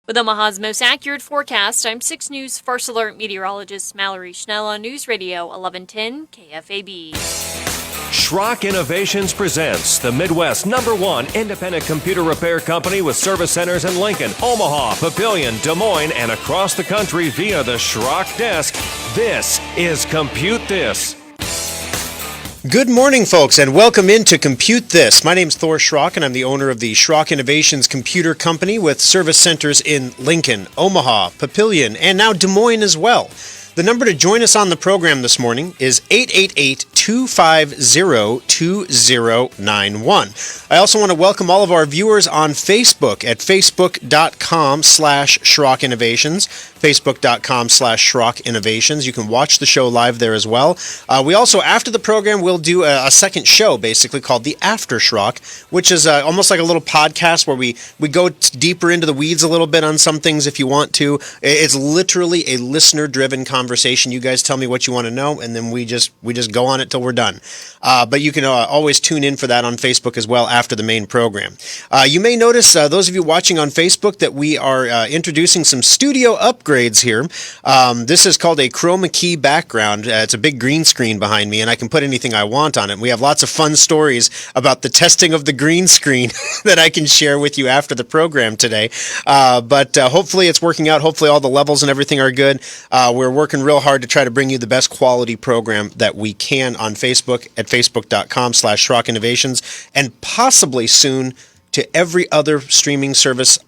With Omaha's most accurate forecast, I'm 6 News First Alert meteorologist Mallory Schnell on News Radio 1110 KFAB. Schrock Innovations presents the Midwest's #1 independent computer repair company with service centers in Lincoln, Omaha, Papillion, Des Moines, and across the country via the Schrock desk. This is Compute This. Good morning, folks, and welcome into Compute This. My name's Thor Schrock, and I'm the owner of the Schrock Innovations Computer Company with service centers in Lincoln, Omaha, Papillion, and now Des Moines as well. The number to join us on the program this morning is 888-250-2091. I also want to welcome all of our viewers on Facebook at facebook.com/Schrock Innovations, facebook.com/Schrock Innovations. You can watch the show live there as well. We also, after the program, we'll do a second show, basically, called The After Schrock, which is almost like a little podcast where we go deeper into the weeds a little bit on some things if you want to. It's literally a listener-driven conversation. You guys tell me what you want to know, and then we just go on it till we're done. But you can always tune in for that on Facebook as well after the main program. You may notice, those of you watching on Facebook, that we are introducing some studio upgrades here. This is called a chroma key background. It's a big green screen behind me, and I can put anything I want on it. We have lots of fun stories about the testing of the green screen that I can share with you after the program today. But hopefully it's working out. Hopefully all the levels and everything are good. We're working real hard to try to bring you the best quality program that we can on Facebook at facebook.com/Schrock Innovations, and possibly soon to every other streaming service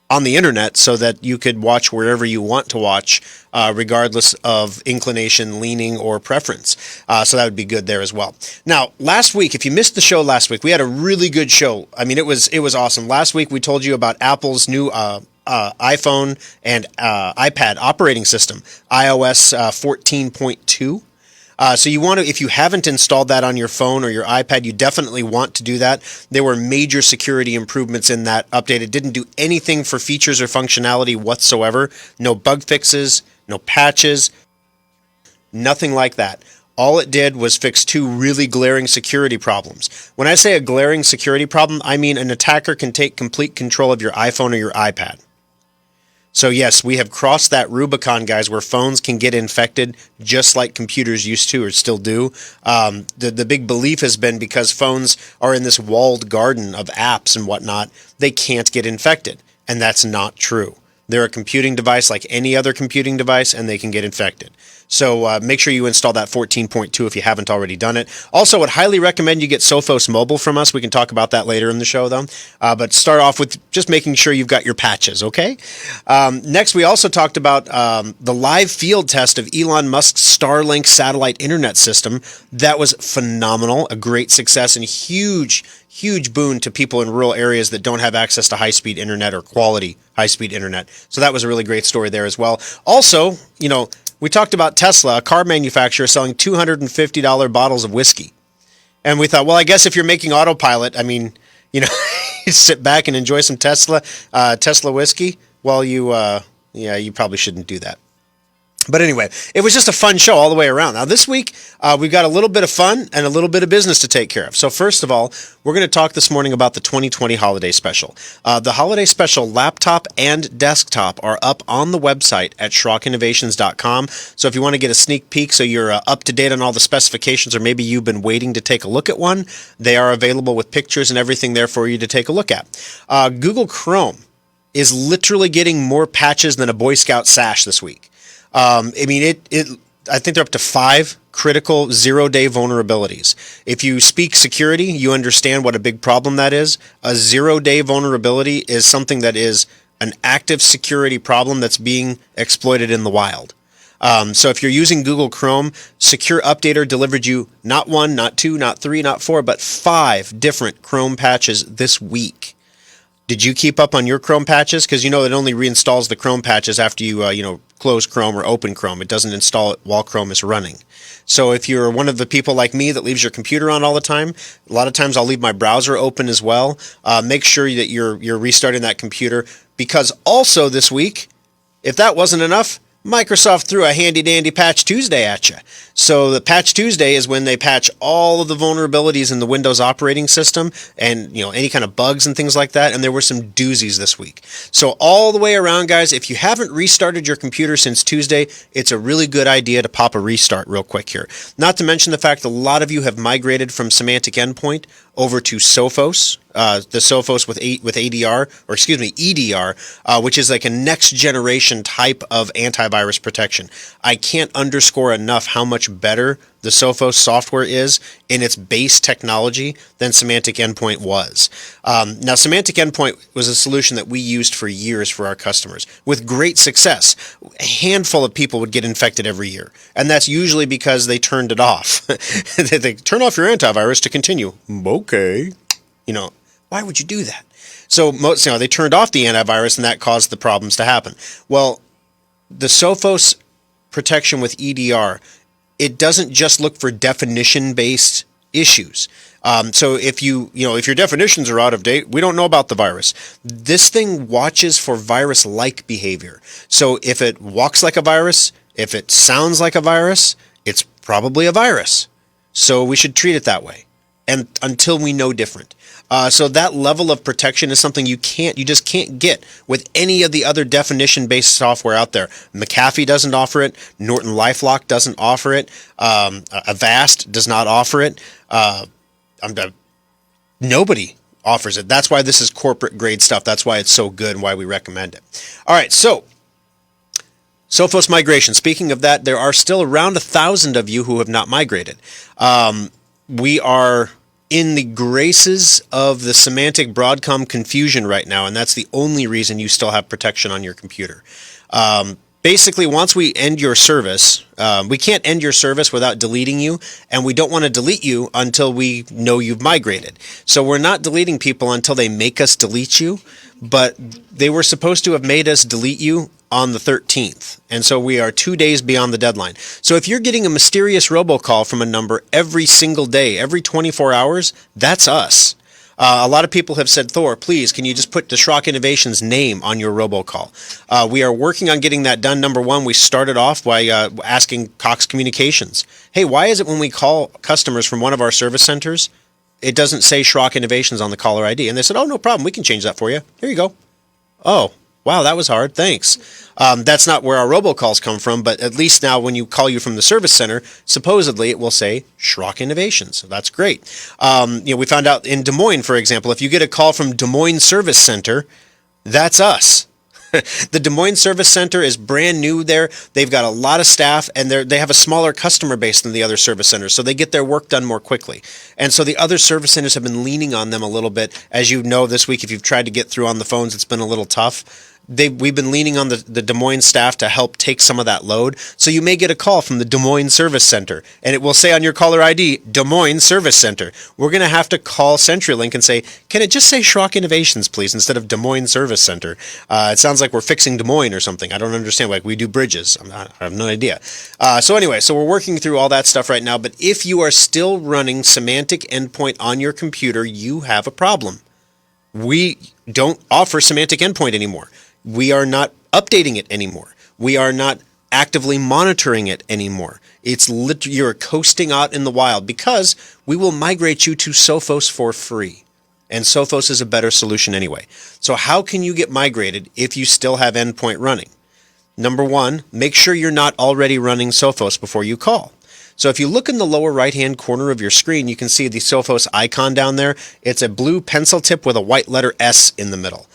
on the internet, so that you could watch wherever you want to watch, regardless of inclination, leaning, or preference. So that would be good there as well. Now, last week, if you missed the show last week, we had a really good show. I mean, it was awesome. Last week, we told you about Apple's new iPhone and iPad operating system, iOS 14.2. So you want to, if you haven't installed that on your phone or your iPad, you definitely want to do that. There were major security improvements in that update. It didn't do anything for features or functionality whatsoever. No bug fixes, no patches, nothing like that. All it did was fix two really glaring security problems. When I say a glaring security problem, I mean an attacker can take complete control of your iPhone or your iPad. So yes, we have crossed that Rubicon, guys, where phones can get infected just like computers used to or still do. The big belief has been because phones are in this walled garden of apps and whatnot, they can't get infected. And that's not true. They're a computing device like any other computing device, and they can get infected. So make sure you install that 14.2 if you haven't already done it. Also, I would highly recommend you get Sophos Mobile from us. We can talk about that later in the show, though. But start off with just making sure you've got your patches, okay? Next, we also talked about the live field test of Elon Musk's Starlink satellite internet system. That was phenomenal, a great success, and huge boon to people in rural areas that don't have access to high-speed internet or quality high-speed internet. So that was a really great story there as well. Also, we talked about Tesla, a car manufacturer selling $250 bottles of whiskey. And we thought, well, I guess if you're making autopilot, I mean, you sit back and enjoy some Tesla whiskey. Well, you probably shouldn't do that. But anyway, it was just a fun show all the way around. Now, this week, we've got a little bit of fun and a little bit of business to take care of. So first of all, we're going to talk this morning about the 2020 holiday special. The holiday special laptop and desktop are up on the website at SchrockInnovations.com. So if you want to get a sneak peek so you're up to date on all the specifications, or maybe you've been waiting to take a look at one, they are available with pictures and everything there for you to take a look at. Google Chrome is literally getting more patches than a Boy Scout sash this week. I think they're up to 5 critical zero-day vulnerabilities. If you speak security, you understand what a big problem that is. A zero-day vulnerability is something that is an active security problem that's being exploited in the wild. So if you're using Google Chrome, Secure Updater delivered you not 1, not 2, not 3, not 4, but 5 different Chrome patches this week. Did you keep up on your Chrome patches? Because it only reinstalls the Chrome patches after you, close Chrome or open Chrome. It doesn't install it while Chrome is running. So if you're one of the people like me that leaves your computer on all the time, a lot of times I'll leave my browser open as well. Make sure that you're restarting that computer, because also this week, if that wasn't enough, Microsoft threw a handy-dandy Patch Tuesday at you. So the Patch Tuesday is when they patch all of the vulnerabilities in the Windows operating system and, any kind of bugs and things like that, and there were some doozies this week. So all the way around, guys, if you haven't restarted your computer since Tuesday, it's a really good idea to pop a restart real quick here. Not to mention the fact that a lot of you have migrated from Semantic Endpoint over to Sophos, the Sophos with EDR, which is like a next generation type of antivirus protection. I can't underscore enough how much better the Sophos software is in its base technology than Semantic Endpoint was. Now, Semantic Endpoint was a solution that we used for years for our customers with great success. A handful of people would get infected every year, and that's usually because they turned it off. They turn off your antivirus to continue. Okay. Why would you do that? So they turned off the antivirus, and that caused the problems to happen. Well, the Sophos protection with EDR, it doesn't just look for definition-based issues. So if if your definitions are out of date, we don't know about the virus. This thing watches for virus-like behavior. So if it walks like a virus, if it sounds like a virus, it's probably a virus. So we should treat it that way, and until we know different. So that level of protection is something you just can't get with any of the other definition-based software out there. McAfee doesn't offer it. Norton LifeLock doesn't offer it. Avast does not offer it. Nobody offers it. That's why this is corporate grade stuff. That's why it's so good and why we recommend it. All right, so Sophos migration. Speaking of that, there are still around 1,000 of you who have not migrated. We are in the graces of the semantic Broadcom confusion right now, and that's the only reason you still have protection on your computer. Basically, once we end your service, we can't end your service without deleting you, and we don't want to delete you until we know you've migrated. So we're not deleting people until they make us delete you, but they were supposed to have made us delete you on the 13th, and so we are 2 days beyond the deadline. So if you're getting a mysterious robocall from a number every single day, every 24 hours, that's us. A lot of people have said, Thor, please, can you just put the Schrock Innovations name on your robocall? We are working on getting that done. Number one, we started off by asking Cox Communications, hey, why is it when we call customers from one of our service centers, it doesn't say Schrock Innovations on the caller ID? And they said, oh, no problem, we can change that for you. Here you go. Oh, wow, that was hard. Thanks. That's not where our robocalls come from, but at least now when you call you from the service center, supposedly it will say Schrock Innovations. So that's great. We found out in Des Moines, for example, if you get a call from Des Moines Service Center, that's us. The Des Moines Service Center is brand new there. They've got a lot of staff, and they have a smaller customer base than the other service centers, so they get their work done more quickly. And so the other service centers have been leaning on them a little bit. As you know, this week, if you've tried to get through on the phones, it's been a little tough. We've been leaning on the Des Moines staff to help take some of that load. So you may get a call from the Des Moines Service Center, and it will say on your caller ID, Des Moines Service Center. We're going to have to call CenturyLink and say, can it just say Schrock Innovations, please, instead of Des Moines Service Center? It sounds like we're fixing Des Moines or something. I don't understand. Like we do bridges. I have no idea. So we're working through all that stuff right now. But if you are still running Semantic Endpoint on your computer, you have a problem. We don't offer Semantic Endpoint anymore. We are not updating it anymore. We are not actively monitoring it anymore. You're coasting out in the wild because we will migrate you to Sophos for free. And Sophos is a better solution anyway. So how can you get migrated if you still have Endpoint running? Number one, make sure you're not already running Sophos before you call. So if you look in the lower right-hand corner of your screen, you can see the Sophos icon down there. It's a blue pencil tip with a white letter S in the middle.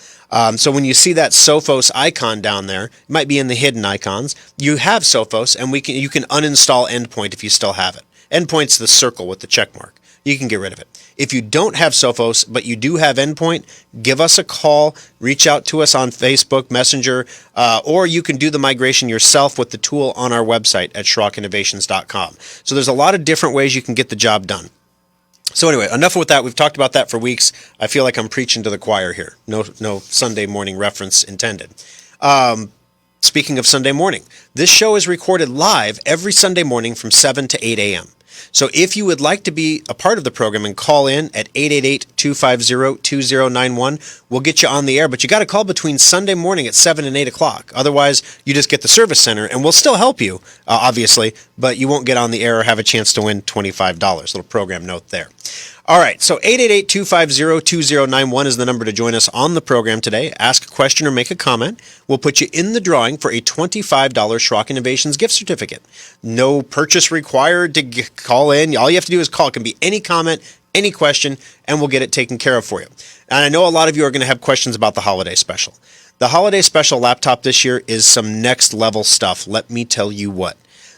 So when you see that Sophos icon down there, it might be in the hidden icons, you have Sophos, and you can uninstall Endpoint if you still have it. Endpoint's the circle with the check mark. You can get rid of it. If you don't have Sophos, but you do have Endpoint, give us a call, reach out to us on Facebook, Messenger, or you can do the migration yourself with the tool on our website at SchrockInnovations.com. So there's a lot of different ways you can get the job done. So anyway, enough with that. We've talked about that for weeks. I feel like I'm preaching to the choir here. No Sunday morning reference intended. Speaking of Sunday morning, this show is recorded live every Sunday morning from 7 to 8 a.m. So if you would like to be a part of the program and call in at 888-2 888-250-2091. We'll get you on the air, but you got to call between Sunday morning at 7 and 8 o'clock. Otherwise, you just get the service center, and we'll still help you, obviously, but you won't get on the air or have a chance to win $25. Little program note there. All right, so 888-250-2091 is the number to join us on the program today. Ask a question or make a comment. We'll put you in the drawing for a $25 Schrock Innovations gift certificate. No purchase required to call in. All you have to do is call. It can be any comment, any question, and we'll get it taken care of for you. And I know a lot of you are going to have questions about the holiday special. The holiday special laptop this year is some next level stuff. Let me tell you what.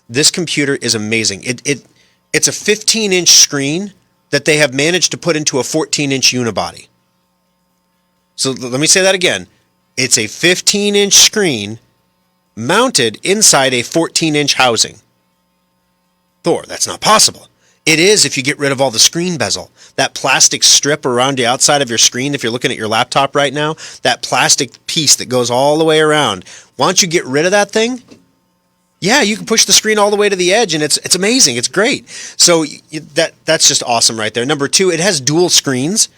This computer is amazing. It's a 15-inch screen that they have managed to put into a 14-inch unibody. So let me say that again. It's a 15-inch screen mounted inside a 14-inch housing. Thor, that's not possible. It is if you get rid of all the screen bezel. That plastic strip around the outside of your screen, if you're looking at your laptop right now, that plastic piece that goes all the way around. Once you get rid of that thing, yeah, you can push the screen all the way to the edge, and it's amazing. It's great. So that's just awesome right there. Number two, it has dual screens.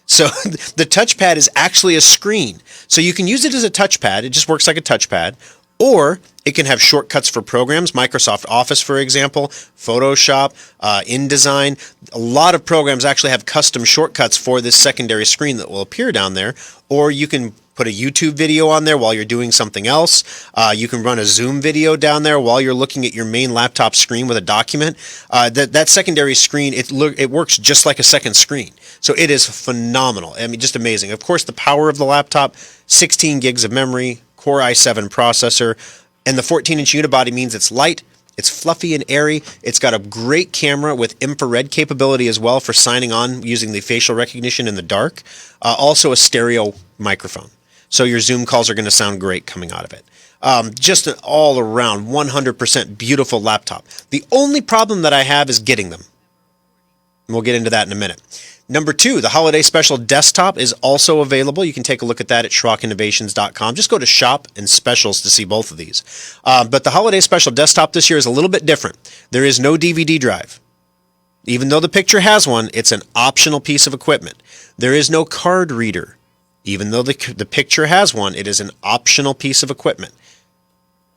So the touchpad is actually a screen. So you can use it as a touchpad. It just works like a touchpad. Or it can have shortcuts for programs, Microsoft Office, for example, Photoshop, InDesign. A lot of programs actually have custom shortcuts for this secondary screen that will appear down there. Or you can put a YouTube video on there while you're doing something else. You can run a Zoom video down there while you're looking at your main laptop screen with a document. That secondary screen, it works just like a second screen. So it is phenomenal. I mean, just amazing. Of course, the power of the laptop, 16 gigs of memory, Core i7 processor, and the 14-inch unibody means it's light, it's fluffy and airy. It's got a great camera with infrared capability as well for signing on using the facial recognition in the dark. Also a stereo microphone. So your Zoom calls are going to sound great coming out of it. Just an all-around 100% beautiful laptop. The only problem that I have is getting them. And we'll get into that in a minute. Number two, the Holiday Special Desktop is also available. You can take a look at that at SchrockInnovations.com. Just go to Shop and Specials to see both of these. But the Holiday Special Desktop this year is a little bit different. There is no DVD drive. Even though the picture has one, it's an optional piece of equipment. There is no card reader. Even though the picture has one, it is an optional piece of equipment.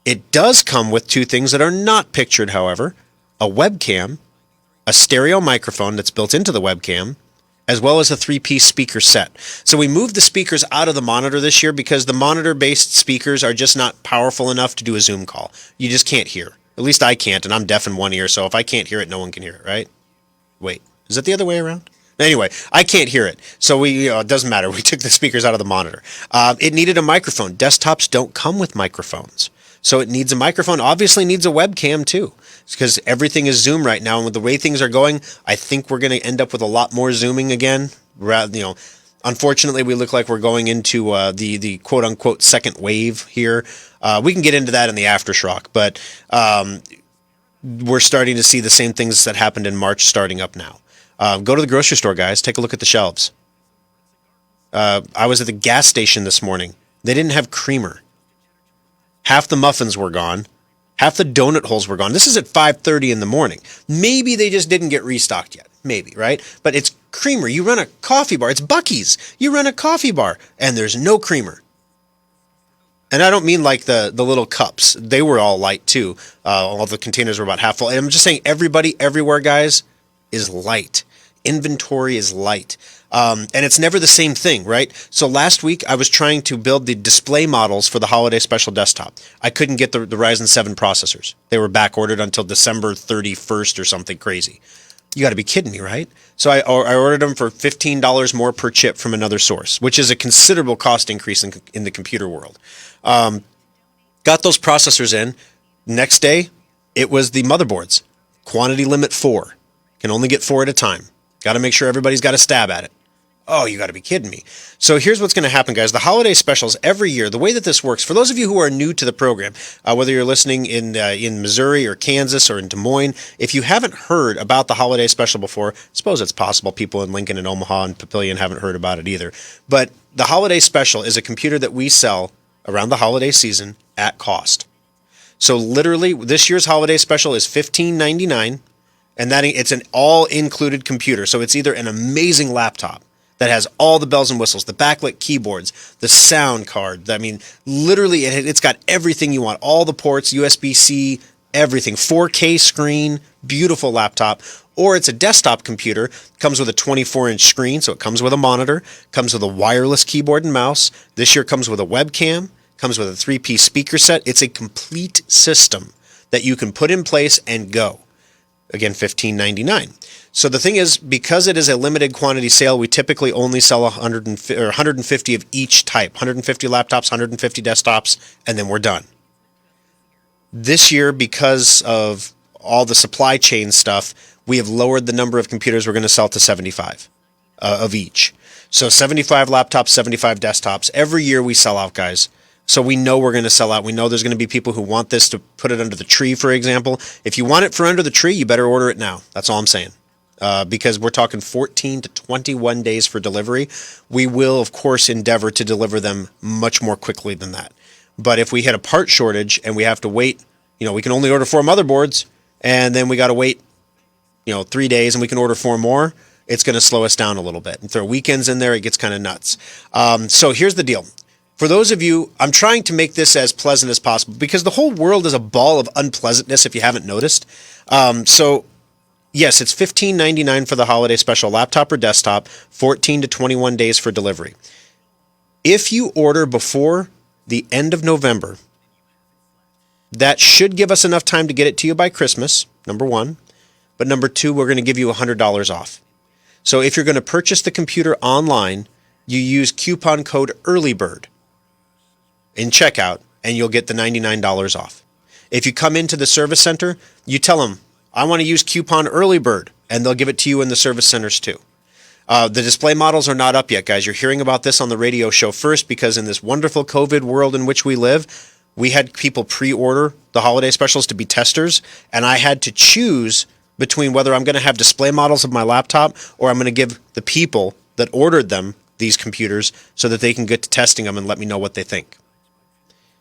It does come with two things that are not pictured, however. A webcam, a stereo microphone that's built into the webcam, as well as a 3-piece speaker set. So we moved the speakers out of the monitor this year because the monitor-based speakers are just not powerful enough to do a Zoom call. You just can't hear. At least I can't, and I'm deaf in one ear, so if I can't hear it, no one can hear it, right? Wait, is it the other way around? Anyway, I can't hear it, so it doesn't matter. We took the speakers out of the monitor. It needed a microphone. Desktops don't come with microphones. So it needs a microphone, obviously needs a webcam too, because everything is Zoom right now. And with the way things are going, I think we're going to end up with a lot more Zooming again. Unfortunately, we look like we're going into the quote-unquote second wave here. We can get into that in the aftershock, but we're starting to see the same things that happened in March starting up now. Go to the grocery store, guys. Take a look at the shelves. I was at the gas station this morning. They didn't have creamer. Half the muffins were gone. Half the donut holes were gone. This is at 5:30 in the morning. Maybe they just didn't get restocked yet. Maybe, right? But it's creamer. You run a coffee bar. It's Buc-ee's. You run a coffee bar, and there's no creamer. And I don't mean like the little cups. They were all light, too. All the containers were about half full. And I'm just saying everybody, everywhere, guys, is light. Inventory is light. And it's never the same thing, right? So last week, I was trying to build the display models for the Holiday Special Desktop. I couldn't get the Ryzen 7 processors. They were back ordered until December 31st or something crazy. You got to be kidding me, right? So I ordered them for $15 more per chip from another source, which is a considerable cost increase in the computer world. Got those processors in. Next day, it was the motherboards. Quantity limit 4. Can only get 4 at a time. Got to make sure everybody's got a stab at it. Oh, you got to be kidding me. So here's what's going to happen, guys. The holiday specials every year, the way that this works, for those of you who are new to the program, whether you're listening in Missouri or Kansas or in Des Moines, if you haven't heard about the holiday special before, I suppose it's possible people in Lincoln and Omaha and Papillion haven't heard about it either. But the holiday special is a computer that we sell around the holiday season at cost. So literally, this year's holiday special is $15.99, and it's an all-included computer. So it's either an amazing laptop that has all the bells and whistles, the backlit keyboards, the sound card. I mean, literally, it's got everything you want. All the ports, USB-C, everything. 4K screen, beautiful laptop. Or it's a desktop computer, comes with a 24-inch screen, so it comes with a monitor, comes with a wireless keyboard and mouse. This year comes with a webcam, comes with a 3-piece speaker set. It's a complete system that you can put in place and go. Again, $15.99. So the thing is, because it is a limited quantity sale, we typically only sell 150 of each type. 150 laptops, 150 desktops, and then we're done. This year, because of all the supply chain stuff, we have lowered the number of computers we're going to sell to 75 of each. So 75 laptops, 75 desktops. Every year we sell out, guys. So we know we're going to sell out. We know there's going to be people who want this to put it under the tree, for example. If you want it for under the tree, you better order it now. That's all I'm saying. Because we're talking 14 to 21 days for delivery. We will, of course, endeavor to deliver them much more quickly than that. But if we hit a part shortage and we have to wait, we can only order 4 motherboards, and then we got to wait 3 days and we can order 4 more, it's going to slow us down a little bit. And throw weekends in there, it gets kind of nuts. So here's the deal. For those of you, I'm trying to make this as pleasant as possible because the whole world is a ball of unpleasantness if you haven't noticed. So yes, it's $15.99 for the holiday special laptop or desktop, 14 to 21 days for delivery. If you order before the end of November, that should give us enough time to get it to you by Christmas, number one. But number two, we're going to give you $100 off. So if you're going to purchase the computer online, you use coupon code EARLYBIRD in checkout, and you'll get the $99 off. If you come into the service center, you tell them, I want to use coupon EARLYBIRD, and they'll give it to you in the service centers too. The display models are not up yet, guys. You're hearing about this on the radio show first because in this wonderful COVID world in which we live, we had people pre-order the holiday specials to be testers, and I had to choose between whether I'm going to have display models of my laptop or I'm going to give the people that ordered them these computers so that they can get to testing them and let me know what they think.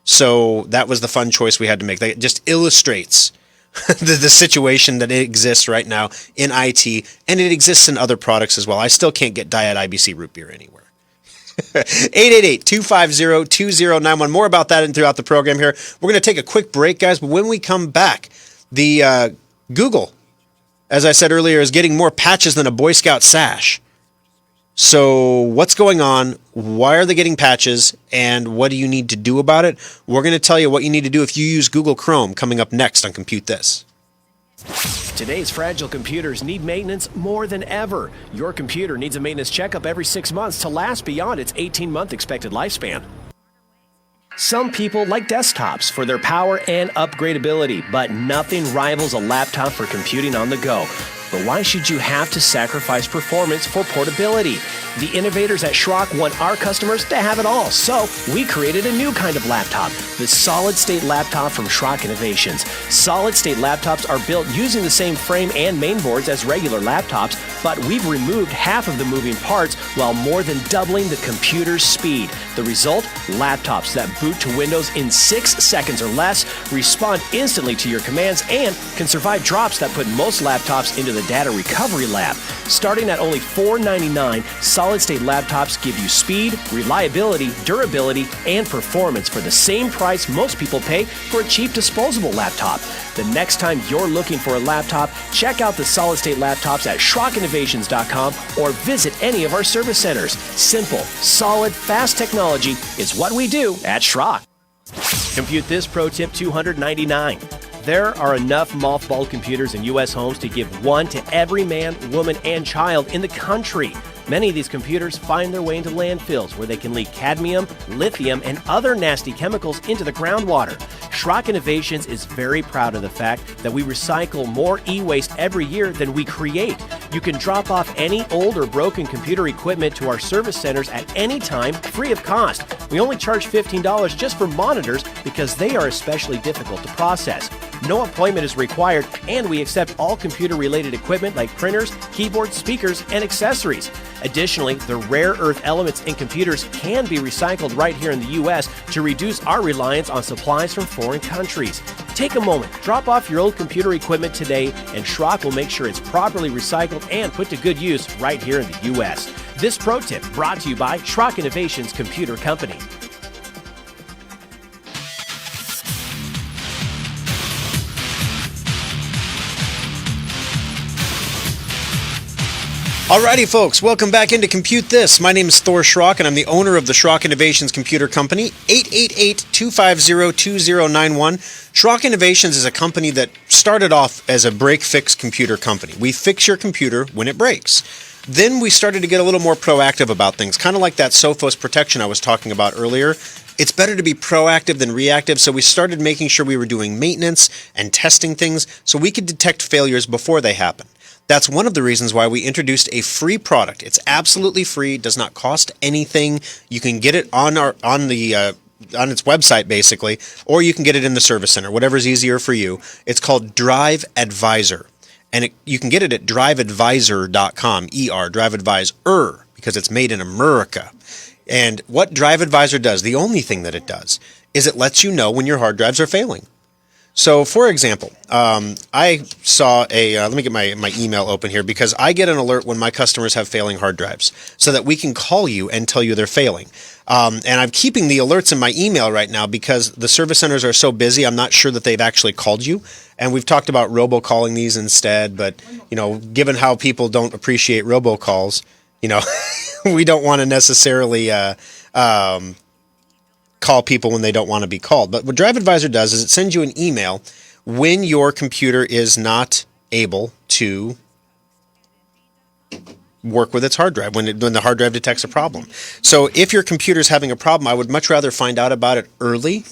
So that was the fun choice we had to make. That just illustrates the situation that exists right now in IT, and it exists in other products as well. I still can't get Diet IBC root beer anywhere. 888-250-2091. More about that and throughout the program here. We're going to take a quick break, guys, but when we come back, the Google, as I said earlier, is getting more patches than a Boy Scout sash. So what's going on? Why are they getting patches? And what do you need to do about it? We're going to tell you what you need to do if you use Google Chrome coming up next on Compute This. Today's fragile computers need maintenance more than ever. Your computer needs a maintenance checkup every 6 months to last beyond its 18-month expected lifespan. Some people like desktops for their power and upgradability, but nothing rivals a laptop for computing on the go. But why should you have to sacrifice performance for portability? The innovators at Schrock want our customers to have it all, so we created a new kind of laptop, the solid-state laptop from Schrock Innovations. Solid-state laptops are built using the same frame and mainboards as regular laptops, but we've removed half of the moving parts while more than doubling the computer's speed. The result? Laptops that boot to Windows in 6 seconds or less, respond instantly to your commands, and can survive drops that put most laptops into the data recovery lab. Starting at only $499, solid-state laptops give you speed, reliability, durability, and performance for the same price most people pay for a cheap disposable laptop. The next time you're looking for a laptop, check out the solid-state laptops at SchrockInnovations.com or visit any of our service centers. Simple, solid, fast technology is what we do at Schrock. Compute This Pro Tip 299. There are enough mothballed computers in U.S. homes to give one to every man, woman, and child in the country. Many of these computers find their way into landfills where they can leak cadmium, lithium, and other nasty chemicals into the groundwater. Schrock Innovations is very proud of the fact that we recycle more e-waste every year than we create. You can drop off any old or broken computer equipment to our service centers at any time, free of cost. We only charge $15 just for monitors because they are especially difficult to process. No appointment is required, and we accept all computer-related equipment like printers, keyboards, speakers, and accessories. Additionally, the rare earth elements in computers can be recycled right here in the U.S. to reduce our reliance on supplies from foreign countries. Take a moment, drop off your old computer equipment today, and Schrock will make sure it's properly recycled and put to good use right here in the U.S. This pro tip brought to you by Schrock Innovations Computer Company. Alrighty, folks, welcome back into Compute This. My name is Thor Schrock, and I'm the owner of the Schrock Innovations Computer Company, 888-250-2091. Schrock Innovations is a company that started off as a break-fix computer company. We fix your computer when it breaks. Then we started to get a little more proactive about things, kind of like that Sophos protection I was talking about earlier. It's better to be proactive than reactive, so we started making sure we were doing maintenance and testing things so we could detect failures before they happen. That's one of the reasons why we introduced a free product. It's absolutely free, does not cost anything. You can get it on its website, basically, or you can get it in the service center, whatever's easier for you. It's called Drive Advisor, and you can get it at driveadvisor.com, Drive Advisor, because it's made in America. And what Drive Advisor does, the only thing that it does, is it lets you know when your hard drives are failing. So, for example, I saw let me get my email open here, because I get an alert when my customers have failing hard drives so that we can call you and tell you they're failing. And I'm keeping the alerts in my email right now because the service centers are so busy, I'm not sure that they've actually called you. And we've talked about robocalling these instead, but, given how people don't appreciate robocalls, we don't want to necessarily call people when they don't want to be called. But what Drive Advisor does is it sends you an email when your computer is not able to work with its hard drive, when the hard drive detects a problem. So if your computer is having a problem, I would much rather find out about it early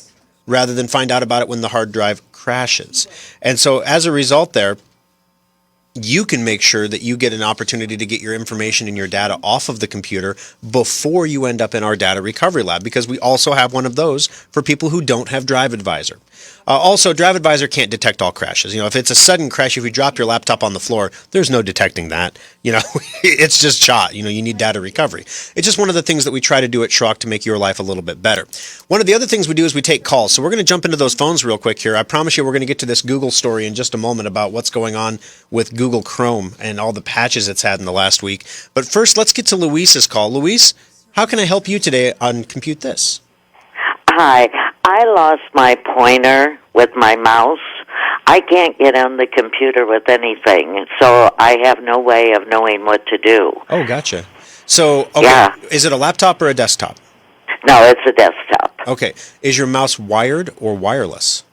rather than find out about it when the hard drive crashes. And so as a result there, you can make sure that you get an opportunity to get your information and your data off of the computer before you end up in our data recovery lab, because we also have one of those for people who don't have Drive Advisor. Also, Drive Advisor can't detect all crashes. If it's a sudden crash, if you drop your laptop on the floor, there's no detecting that. It's just shot. You need data recovery. It's just one of the things that we try to do at Schrock to make your life a little bit better. One of the other things we do is we take calls. So we're going to jump into those phones real quick here. I promise you we're going to get to this Google story in just a moment about what's going on with Google Chrome and all the patches it's had in the last week. But first, let's get to Luis's call. Luis, how can I help you today on Compute This? Hi. I lost my pointer with my mouse. I can't get on the computer with anything, so I have no way of knowing what to do. Oh, gotcha. So, okay, yeah. Is it a laptop or a desktop? No, it's a desktop. Okay. Is your mouse wired or wireless?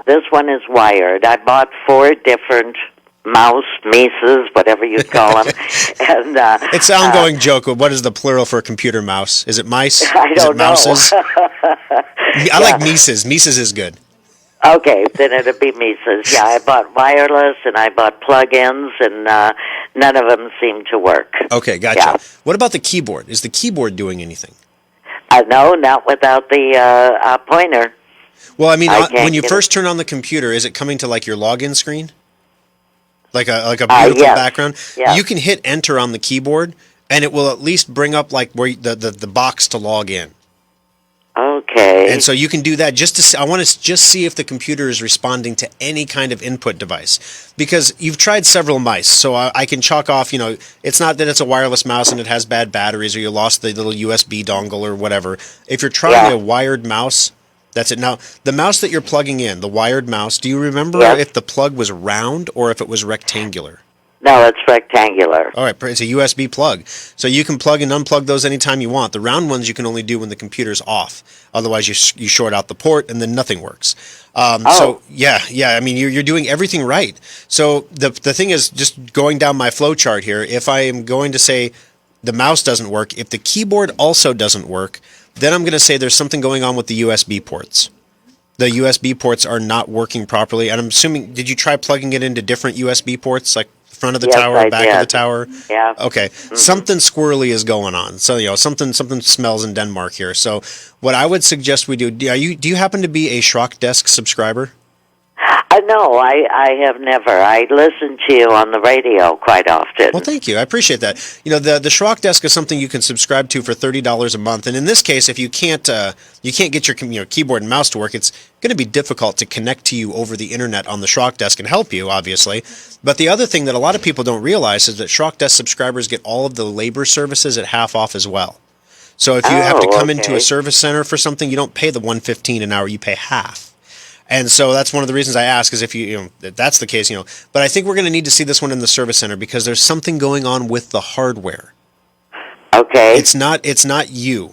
This one is wired. I bought 4 different Mises, whatever you call them. And, it's an ongoing joke. What is the plural for a computer mouse? Is it mice? I don't know. Mouses? I like Mises. Mises is good. Okay, then it'll be Mises. Yeah, I bought wireless and I bought plug-ins, and none of them seem to work. Okay, gotcha. Yeah. What about the keyboard? Is the keyboard doing anything? No, not without the pointer. Well, I mean, when you first turn on the computer, is it coming to like your login screen? Like a beautiful yes. background? Yes. You can hit enter on the keyboard, and it will at least bring up like where the box to log in. Okay. And so you can do that just to see, I want to just see if the computer is responding to any kind of input device, because you've tried several mice. So I can chalk off, it's not that it's a wireless mouse and it has bad batteries or you lost the little USB dongle or whatever. If you're trying a wired mouse, that's it. Now, the mouse that you're plugging in, the wired mouse, do you remember if the plug was round or if it was rectangular? No, it's rectangular. All right, it's a USB plug. So you can plug and unplug those anytime you want. The round ones you can only do when the computer's off. Otherwise, you short out the port and then nothing works. So, yeah, I mean, you're doing everything right. So the thing is, just going down my flow chart here, if I am going to say the mouse doesn't work, if the keyboard also doesn't work, then I'm going to say there's something going on with the USB ports. The USB ports are not working properly. And I'm assuming, did you try plugging it into different USB ports, like front of the tower, back of the tower? Yeah. Okay. Mm-hmm. Something squirrely is going on. So, something smells in Denmark here. So what I would suggest we do you happen to be a Schrock Desk subscriber? No, I have never. I listen to you on the radio quite often. Well, thank you. I appreciate that. The Schrock Desk is something you can subscribe to for $30 a month, and in this case, if you can't get your keyboard and mouse to work, it's going to be difficult to connect to you over the internet on the Schrock Desk and help you, obviously. But the other thing that a lot of people don't realize is that Schrock Desk subscribers get all of the labor services at half off as well. So if you have to come into a service center for something, you don't pay the $115 an hour; you pay half. And so that's one of the reasons I ask, is if if that's the case, But I think we're going to need to see this one in the service center because there's something going on with the hardware. Okay. It's not you.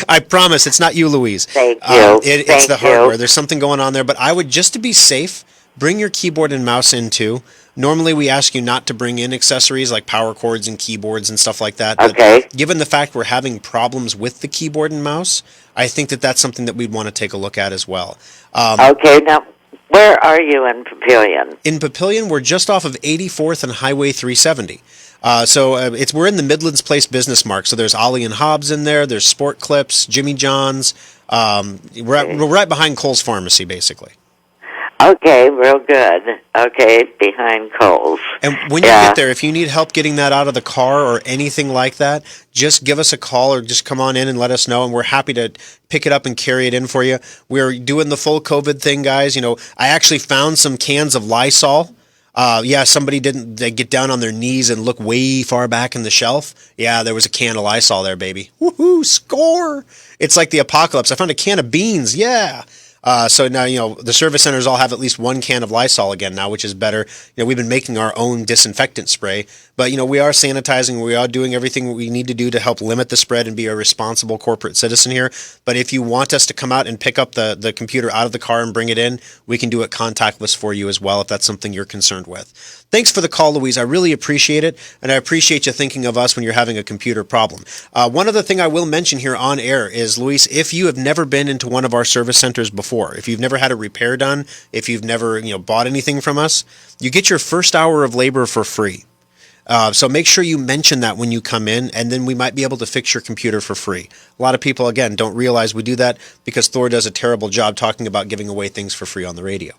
I promise it's not you, Louise. Thank you. It's the hardware. There's something going on there. But I would, just to be safe, bring your keyboard and mouse in too. Normally we ask you not to bring in accessories like power cords and keyboards and stuff like that. Okay. But given the fact we're having problems with the keyboard and mouse, I think that that's something that we'd want to take a look at as well. Okay, now, where are you in Papillion? In Papillion, we're just off of 84th and Highway 370. We're in the Midlands Place Business Mark. So there's Ollie and Hobbs in there. There's Sport Clips, Jimmy John's. We're right behind Cole's Pharmacy, basically. Okay, real good. Okay, behind Coles. And when you get there, if you need help getting that out of the car or anything like that, just give us a call or just come on in and let us know, and we're happy to pick it up and carry it in for you. We're doing the full COVID thing, guys. I actually found some cans of Lysol. Somebody they get down on their knees and look way far back in the shelf. Yeah, there was a can of Lysol there, baby. Woohoo, score! It's like the apocalypse. I found a can of beans. Yeah. So now, the service centers all have at least one can of Lysol again now, which is better. We've been making our own disinfectant spray, but, we are sanitizing. We are doing everything we need to do to help limit the spread and be a responsible corporate citizen here. But if you want us to come out and pick up the computer out of the car and bring it in, we can do it contactless for you as well if that's something you're concerned with. Thanks for the call, Louise. I really appreciate it, and I appreciate you thinking of us when you're having a computer problem. One other thing I will mention here on air is, Louise, if you have never been into one of our service centers before, if you've never had a repair done, if you've never bought anything from us, you get your first hour of labor for free. So make sure you mention that when you come in, and then we might be able to fix your computer for free. A lot of people, again, don't realize we do that because Thor does a terrible job talking about giving away things for free on the radio.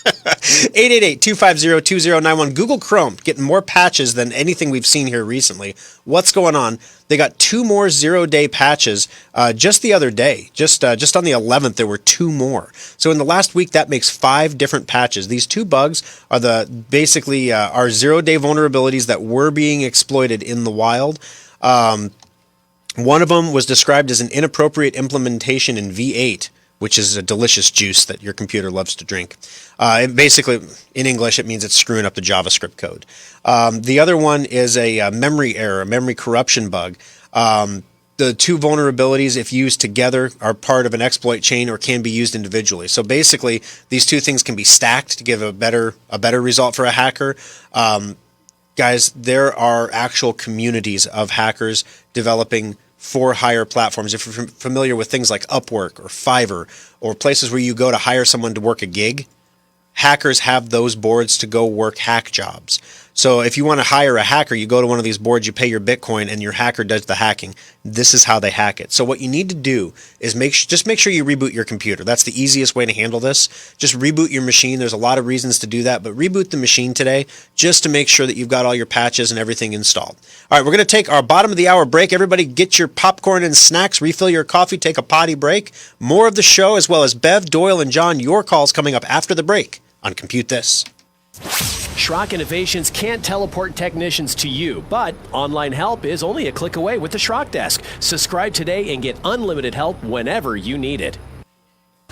888-250-2091. Google Chrome, getting more patches than anything we've seen here recently. What's going on? They got 2 more 0-day patches just the other day. Just on the 11th, there were 2 more. So in the last week, that makes 5 different patches. These 2 bugs are our 0-day vulnerabilities that were being exploited in the wild. One of them was described as an inappropriate implementation in V8, which is a delicious juice that your computer loves to drink. Basically, in English, it means it's screwing up the JavaScript code. The other one is a memory error, a memory corruption bug. The 2 vulnerabilities, if used together, are part of an exploit chain or can be used individually. So basically, these 2 things can be stacked to give a better result for a hacker. Guys, there are actual communities of hackers developing for hire platforms. If you're familiar with things like Upwork or Fiverr or places where you go to hire someone to work a gig, hackers have those boards to go work hack jobs. So if you want to hire a hacker, you go to one of these boards, you pay your Bitcoin, and your hacker does the hacking. This is how they hack it. So what you need to do is just make sure you reboot your computer. That's the easiest way to handle this. Just reboot your machine. There's a lot of reasons to do that, but reboot the machine today just to make sure that you've got all your patches and everything installed. All right, we're going to take our bottom of the hour break. Everybody get your popcorn and snacks, refill your coffee, take a potty break. More of the show, as well as Bev, Doyle, and John, your calls coming up after the break on Compute This. Schrock Innovations can't teleport technicians to you, but online help is only a click away with the Schrock Desk. Subscribe today and get unlimited help whenever you need it.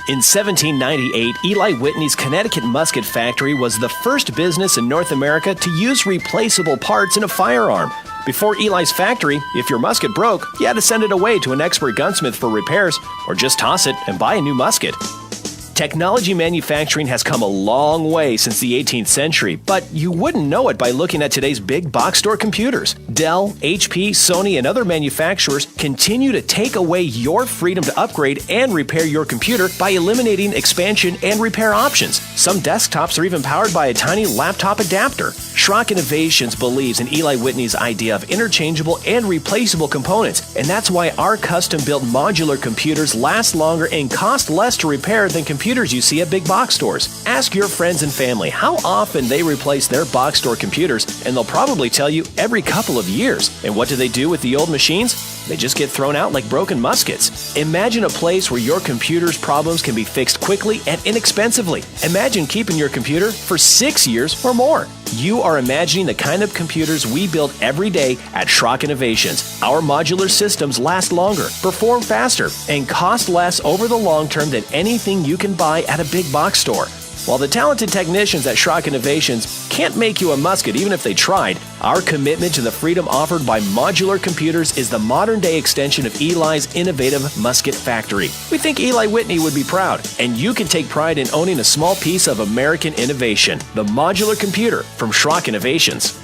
In 1798, Eli Whitney's Connecticut Musket Factory was the first business in North America to use replaceable parts in a firearm. Before Eli's factory, if your musket broke, you had to send it away to an expert gunsmith for repairs, or just toss it and buy a new musket. Technology manufacturing has come a long way since the 18th century, but you wouldn't know it by looking at today's big box store computers. Dell, HP, Sony, and other manufacturers continue to take away your freedom to upgrade and repair your computer by eliminating expansion and repair options. Some desktops are even powered by a tiny laptop adapter. Schrock Innovations believes in Eli Whitney's idea of interchangeable and replaceable components, and that's why our custom-built modular computers last longer and cost less to repair than computers computers you see at big box stores. Ask your friends and family how often they replace their box store computers, and they'll probably tell you every couple of years. And what do they do with the old machines? They just get thrown out like broken muskets. Imagine a place where your computer's problems can be fixed quickly and inexpensively. Imagine keeping your computer for 6 years or more. You are imagining the kind of computers we build every day at Schrock Innovations. Our modular systems last longer, perform faster, and cost less over the long term than anything you can buy at a big box store. While the talented technicians at Schrock Innovations can't make you a musket even if they tried, our commitment to the freedom offered by modular computers is the modern-day extension of Eli's innovative musket factory. We think Eli Whitney would be proud, and you can take pride in owning a small piece of American innovation. The modular computer from Schrock Innovations.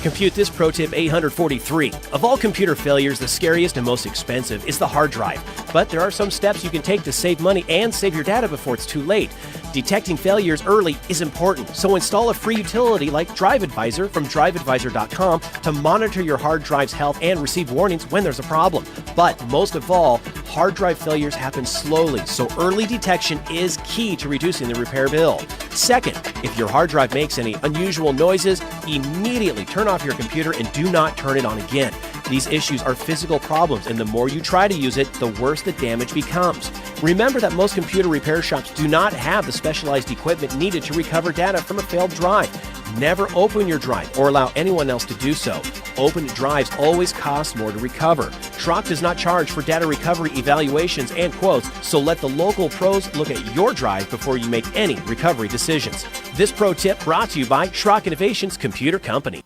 Compute this pro tip 843. Of all computer failures, the scariest and most expensive is the hard drive. But there are some steps you can take to save money and save your data before it's too late. Detecting failures early is important, so install a free utility like Drive Advisor from driveadvisor.com to monitor your hard drive's health and receive warnings when there's a problem. But most of all, hard drive failures happen slowly, so early detection is key to reducing the repair bill. Second, if your hard drive makes any unusual noises, immediately turn off your computer and do not turn it on again. These issues are physical problems, and the more you try to use it, the worse the damage becomes. Remember that most computer repair shops do not have the specialized equipment needed to recover data from a failed drive. Never open your drive or allow anyone else to do so. Open drives always cost more to recover. Schrock does not charge for data recovery evaluations and quotes, so let the local pros look at your drive before you make any recovery decisions. This pro tip brought to you by Schrock Innovations Computer Company.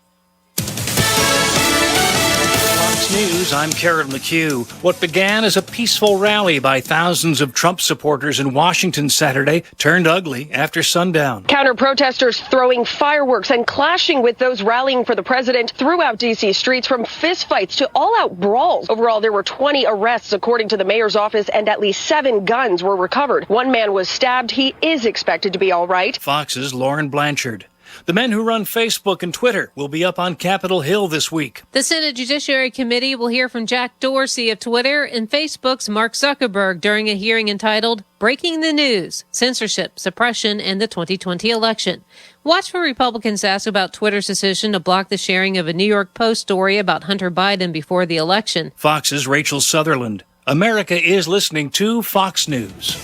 News, I'm Karen McHugh. What began as a peaceful rally by thousands of Trump supporters in Washington Saturday turned ugly after sundown. Counter-protesters throwing fireworks and clashing with those rallying for the president throughout D.C. streets, from fistfights to all-out brawls. Overall, there were 20 arrests, according to the mayor's office, and at least 7 guns were recovered. One man was stabbed. He is expected to be all right. Fox's Lauren Blanchard. The men who run Facebook and Twitter will be up on Capitol Hill this week. The Senate Judiciary Committee will hear from Jack Dorsey of Twitter and Facebook's Mark Zuckerberg during a hearing entitled Breaking the News, Censorship, Suppression, and the 2020 Election. Watch for Republicans ask about Twitter's decision to block the sharing of a New York Post story about Hunter Biden before the election. Fox's Rachel Sutherland. America is listening to Fox News.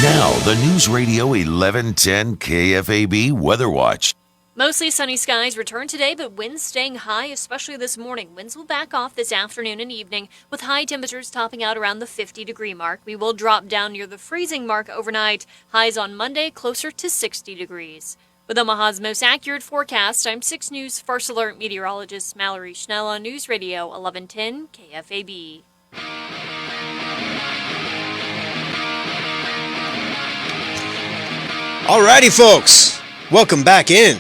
Now, the News Radio 1110 KFAB Weather Watch. Mostly sunny skies return today, but winds staying high, especially this morning. Winds will back off this afternoon and evening, with high temperatures topping out around the 50-degree mark. We will drop down near the freezing mark overnight. Highs on Monday closer to 60 degrees. With Omaha's most accurate forecast, I'm 6 News First Alert meteorologist Mallory Schnell on News Radio 1110 KFAB. Alrighty, folks, welcome back in.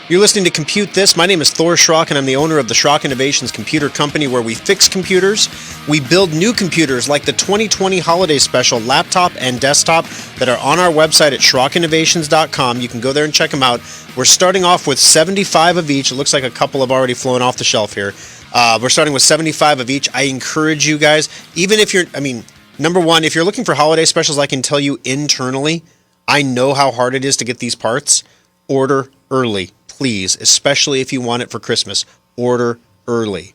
You're listening to Compute This. My name is Thor Schrock, and I'm the owner of the Schrock Innovations Computer Company, where we fix computers. We build new computers like the 2020 Holiday Special laptop and desktop that are on our website at SchrockInnovations.com. You can go there and check them out. We're starting off with 75 of each. It looks like a couple have already flown off the shelf here. We're starting with 75 of each. I encourage you guys, even if you're, number one, if you're looking for holiday specials, I can tell you internally, I know how hard it is to get these parts. Order early, please, especially if you want it for Christmas. Order early.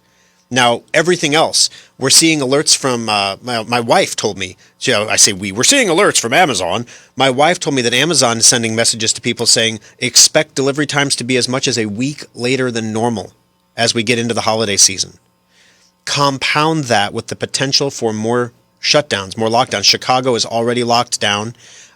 Now, everything else, we're seeing alerts from, my wife told me, I say we're seeing alerts from Amazon. My wife told me that Amazon is sending messages to people saying, expect delivery times to be as much as a week later than normal as we get into the holiday season. Compound that with the potential for more shutdowns, more lockdowns. Chicago is already locked down.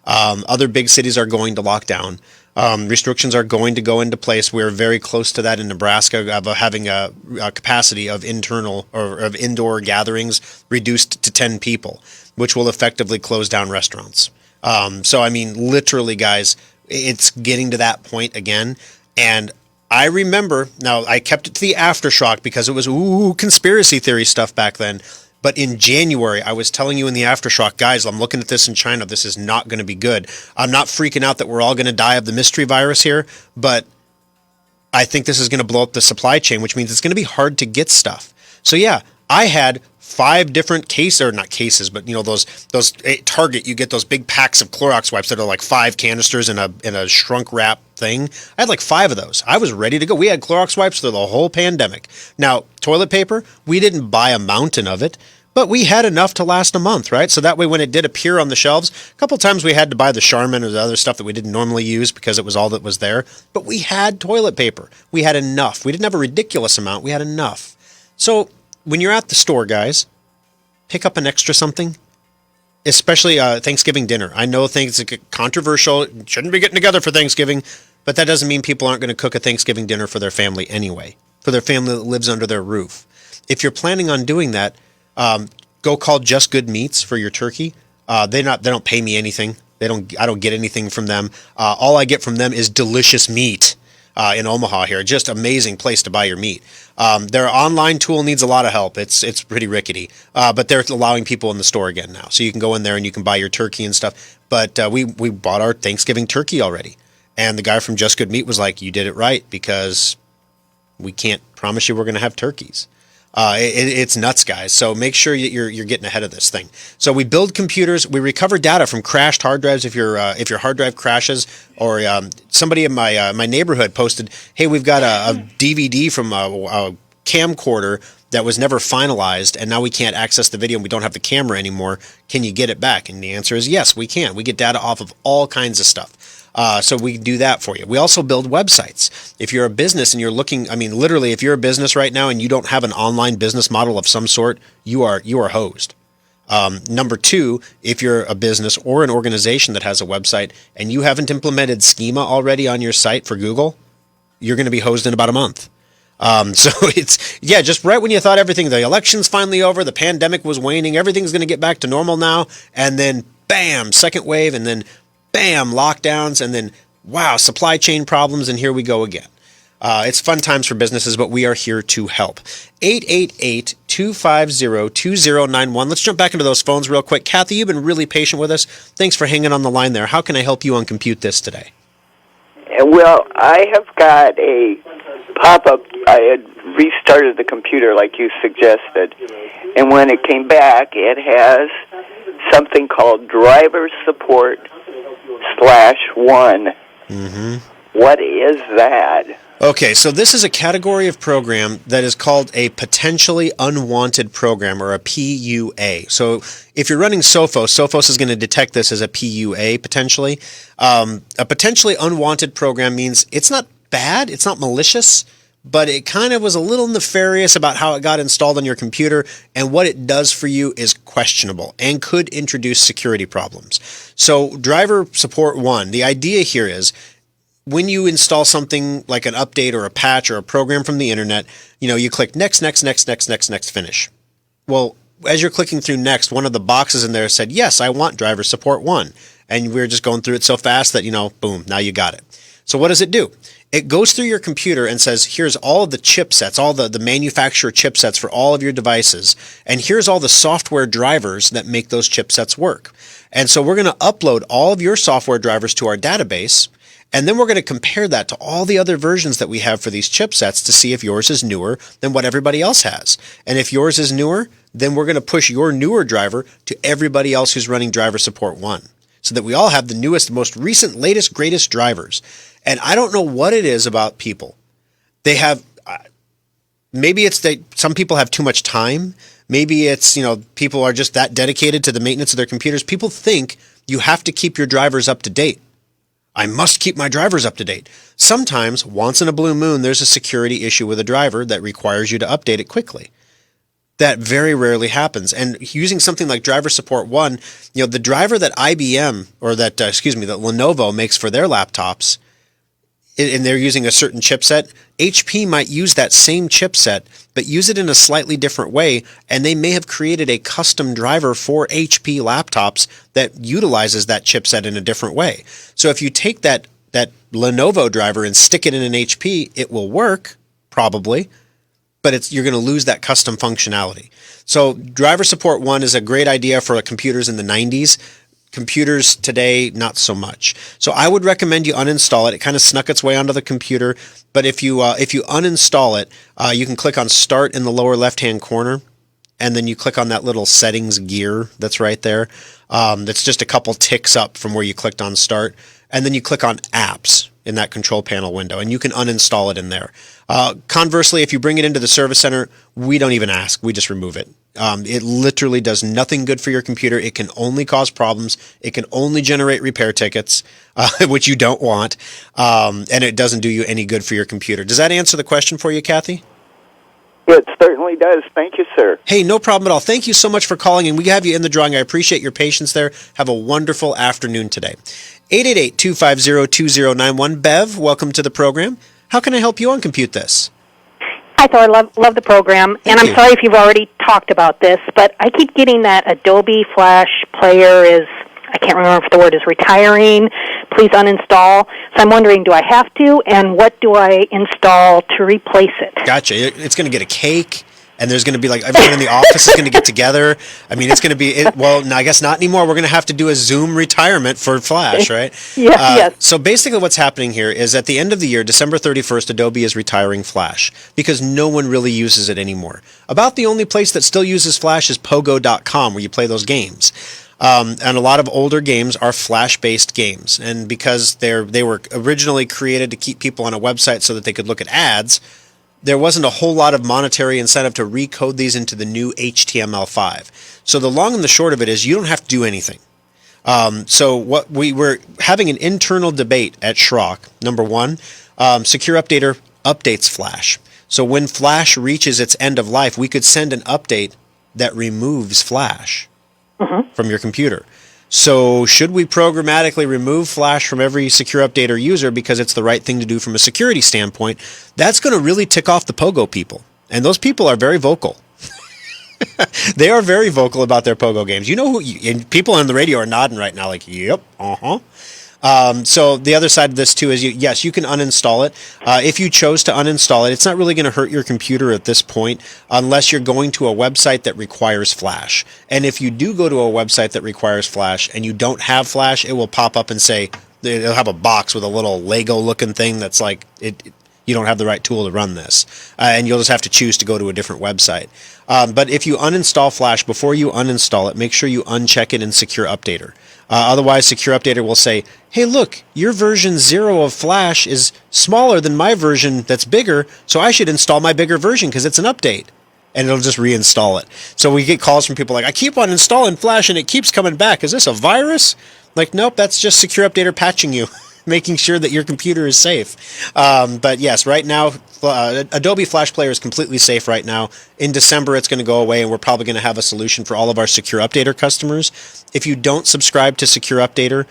Other big cities are going to lock down. Restrictions are going to go into place. We're very close to that in Nebraska, of having a capacity of internal or of indoor gatherings reduced to 10 people, which will effectively close down restaurants. Literally, guys, it's getting to that point again. And I remember, now I kept it to the aftershock because it was conspiracy theory stuff back then. But in January, I was telling you in the aftershock, guys, I'm looking at this in China. This is not going to be good. I'm not freaking out that we're all going to die of the mystery virus here, but I think this is going to blow up the supply chain, which means it's going to be hard to get stuff. So yeah, I had 5 different cases, or not cases, but those at Target, you get those big packs of Clorox wipes that are like 5 canisters in a shrunk wrap thing. I had like 5 of those. I was ready to go. We had Clorox wipes through the whole pandemic. Now, toilet paper, we didn't buy a mountain of it, but we had enough to last a month, right? So that way when it did appear on the shelves, a couple times we had to buy the Charmin or the other stuff that we didn't normally use because it was all that was there. But we had toilet paper. We had enough. We didn't have a ridiculous amount. We had enough. So when you're at the store, guys, pick up an extra something, especially Thanksgiving dinner. I know things are controversial. Shouldn't be getting together for Thanksgiving, but that doesn't mean people aren't going to cook a Thanksgiving dinner for their family anyway, for their family that lives under their roof. If you're planning on doing that, go call Just Good Meats for your turkey. They don't pay me anything. I don't get anything from them. All I get from them is delicious meat in Omaha here. Just amazing place to buy your meat. Their online tool needs a lot of help. It's pretty rickety, but they're allowing people in the store again now, so you can go in there and you can buy your turkey and stuff. But we bought our Thanksgiving turkey already, and the guy from Just Good Meat was like, "You did it right, because we can't promise you we're going to have turkeys." It's nuts, guys. So make sure you're getting ahead of this thing. So we build computers. We recover data from crashed hard drives. If your hard drive crashes, or somebody in my neighborhood posted, "Hey, we've got a DVD from a camcorder that was never finalized, and now we can't access the video and we don't have the camera anymore. Can you get it back?" And the answer is yes, we can. We get data off of all kinds of stuff. So we do that for you. We also build websites. If you're a business and you're looking, literally, if you're a business right now and you don't have an online business model of some sort, you are hosed. Number 2, if you're a business or an organization that has a website and you haven't implemented schema already on your site for Google, you're going to be hosed in about a month. So just right when you thought the election's finally over, the pandemic was waning, everything's going to get back to normal now, and then bam, second wave, and then bam, lockdowns, and then wow, supply chain problems, and here we go again. It's fun times for businesses, but we are here to help. 888-250-2091. Let's jump back into those phones real quick. Kathy, you've been really patient with us. Thanks for hanging on the line there. How can I help you on Compute This today? Well, I have got a pop-up. I had restarted the computer like you suggested, and when it came back, it has something called driver support /1. Mm-hmm. What is that? Okay, so this is a category of program that is called a potentially unwanted program, or a PUA. So if you're running Sophos is going to detect this as a PUA potentially. A potentially unwanted program means it's not bad, it's not malicious, but it kind of was a little nefarious about how it got installed on your computer, and what it does for you is questionable and could introduce security problems. So driver support 1, the idea here is, when you install something like an update or a patch or a program from the internet, you click next, finish. Well, as you're clicking through next, one of the boxes in there said, yes, I want driver support 1. And we were just going through it so fast that, boom, now you got it. So what does it do? It goes through your computer and says, here's all of the chipsets, all the manufacturer chipsets for all of your devices, and here's all the software drivers that make those chipsets work. And so we're going to upload all of your software drivers to our database, and then we're going to compare that to all the other versions that we have for these chipsets to see if yours is newer than what everybody else has. And if yours is newer, then we're going to push your newer driver to everybody else who's running driver support 1, so that we all have the newest, most recent, latest, greatest drivers. And I don't know what it is about people. They have, maybe it's that some people have too much time. Maybe it's, people are just that dedicated to the maintenance of their computers. People think you have to keep your drivers up to date. I must keep my drivers up to date. Sometimes, once in a blue moon, there's a security issue with a driver that requires you to update it quickly. That very rarely happens. And using something like driver support 1, the driver that IBM, or that Lenovo makes for their laptops, and they're using a certain chipset, HP might use that same chipset, but use it in a slightly different way, and they may have created a custom driver for HP laptops that utilizes that chipset in a different way. So if you take that Lenovo driver and stick it in an HP, it will work, probably, but you're going to lose that custom functionality. So driver support 1 is a great idea for computers in the 90s. Computers today, not so much. So I would recommend you uninstall it. It kind of snuck its way onto the computer, but if you uninstall it, you can click on Start in the lower left-hand corner, and then you click on that little settings gear that's right there. That's just a couple ticks up from where you clicked on start. And then you click on apps in that control panel window, and you can uninstall it in there. Conversely, if you bring it into the service center, we don't even ask. We just remove it. It literally does nothing good for your computer. It can only cause problems. It can only generate repair tickets, which you don't want. And it doesn't do you any good for your computer. Does that answer the question for you, Kathy? It certainly does. Thank you, sir. Hey, no problem at all. Thank you so much for calling, and we have you in the drawing. I appreciate your patience there. Have a wonderful afternoon today. 888-250-2091. Bev, welcome to the program. How can I help you on Compute This? Hi, Thor. Love the program. Thank I'm you. sorry if you've already talked about this, but I keep getting that Adobe Flash player is, I can't remember if the word is retiring. Please uninstall. So I'm wondering, do I have to, and what do I install to replace it? Gotcha. It's going to get a cake, and there's going to be like everyone in the office is going to get together. I mean, it's going to be, well, no, I guess not anymore. We're going to have to do a Zoom retirement for Flash, right? Yes. So basically what's happening here is at the end of the year, December 31st, Adobe is retiring Flash because no one really uses it anymore. About the only place that still uses Flash is Pogo.com, where you play those games. And a lot of older games are Flash-based games. And because they were originally created to keep people on a website so that they could look at ads, there wasn't a whole lot of monetary incentive to recode these into the new HTML5. So the long and the short of it is you don't have to do anything. So what we were having an internal debate at Schrock. Number one, Secure Updater updates Flash. So when Flash reaches its end of life, we could send an update that removes Flash from your computer. So should we programmatically remove Flash from every Secure Updater user because it's the right thing to do from a security standpoint? That's going to really tick off the Pogo people. And those people are very vocal. They are very vocal about their Pogo games. You know who, and people on the radio are nodding right now like, yep, so the other side of this too is, yes, you can uninstall it. If you chose to uninstall it, it's not really going to hurt your computer at this point unless you're going to a website that requires Flash. And if you do go to a website that requires Flash and you don't have Flash, it will pop up and say, it'll have a box with a little Lego looking thing that's like, you don't have the right tool to run this. And you'll just have to choose to go to a different website. But if you uninstall Flash, before you uninstall it, make sure you uncheck it in Secure Updater. Otherwise, Secure Updater will say, hey, look, your version 0 of Flash is smaller than my version that's bigger, so I should install my bigger version because it's an update. And it'll just reinstall it. So we get calls from people like, I keep on installing Flash and it keeps coming back. Is this a virus? Like, nope, that's just Secure Updater patching you. Making sure that your computer is safe. But yes, right now, Adobe Flash Player is completely safe right now. In December, it's going to go away, and we're probably going to have a solution for all of our Secure Updater customers. If you don't subscribe to Secure Updater,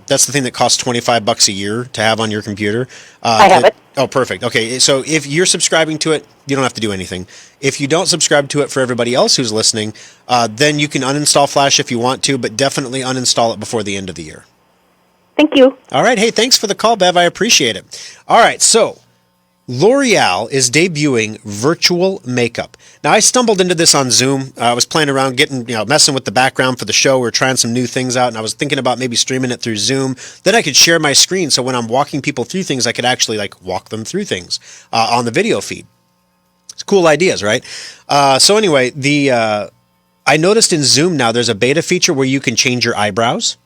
that's the thing that costs $25 a year to have on your computer. I have it. Oh, perfect. Okay, so if you're subscribing to it, you don't have to do anything. If you don't subscribe to it for everybody else who's listening, then you can uninstall Flash if you want to, but definitely uninstall it before the end of the year. Thank you. All right. Hey, thanks for the call, Bev. I appreciate it. All right. So L'Oreal is debuting virtual makeup. Now, I stumbled into this on Zoom. I was playing around, messing with the background for the show. We were trying some new things out, and I was thinking about maybe streaming it through Zoom. Then I could share my screen, so when I'm walking people through things, I could actually walk them through things on the video feed. It's cool ideas, right? So anyway, I noticed in Zoom now there's a beta feature where you can change your eyebrows.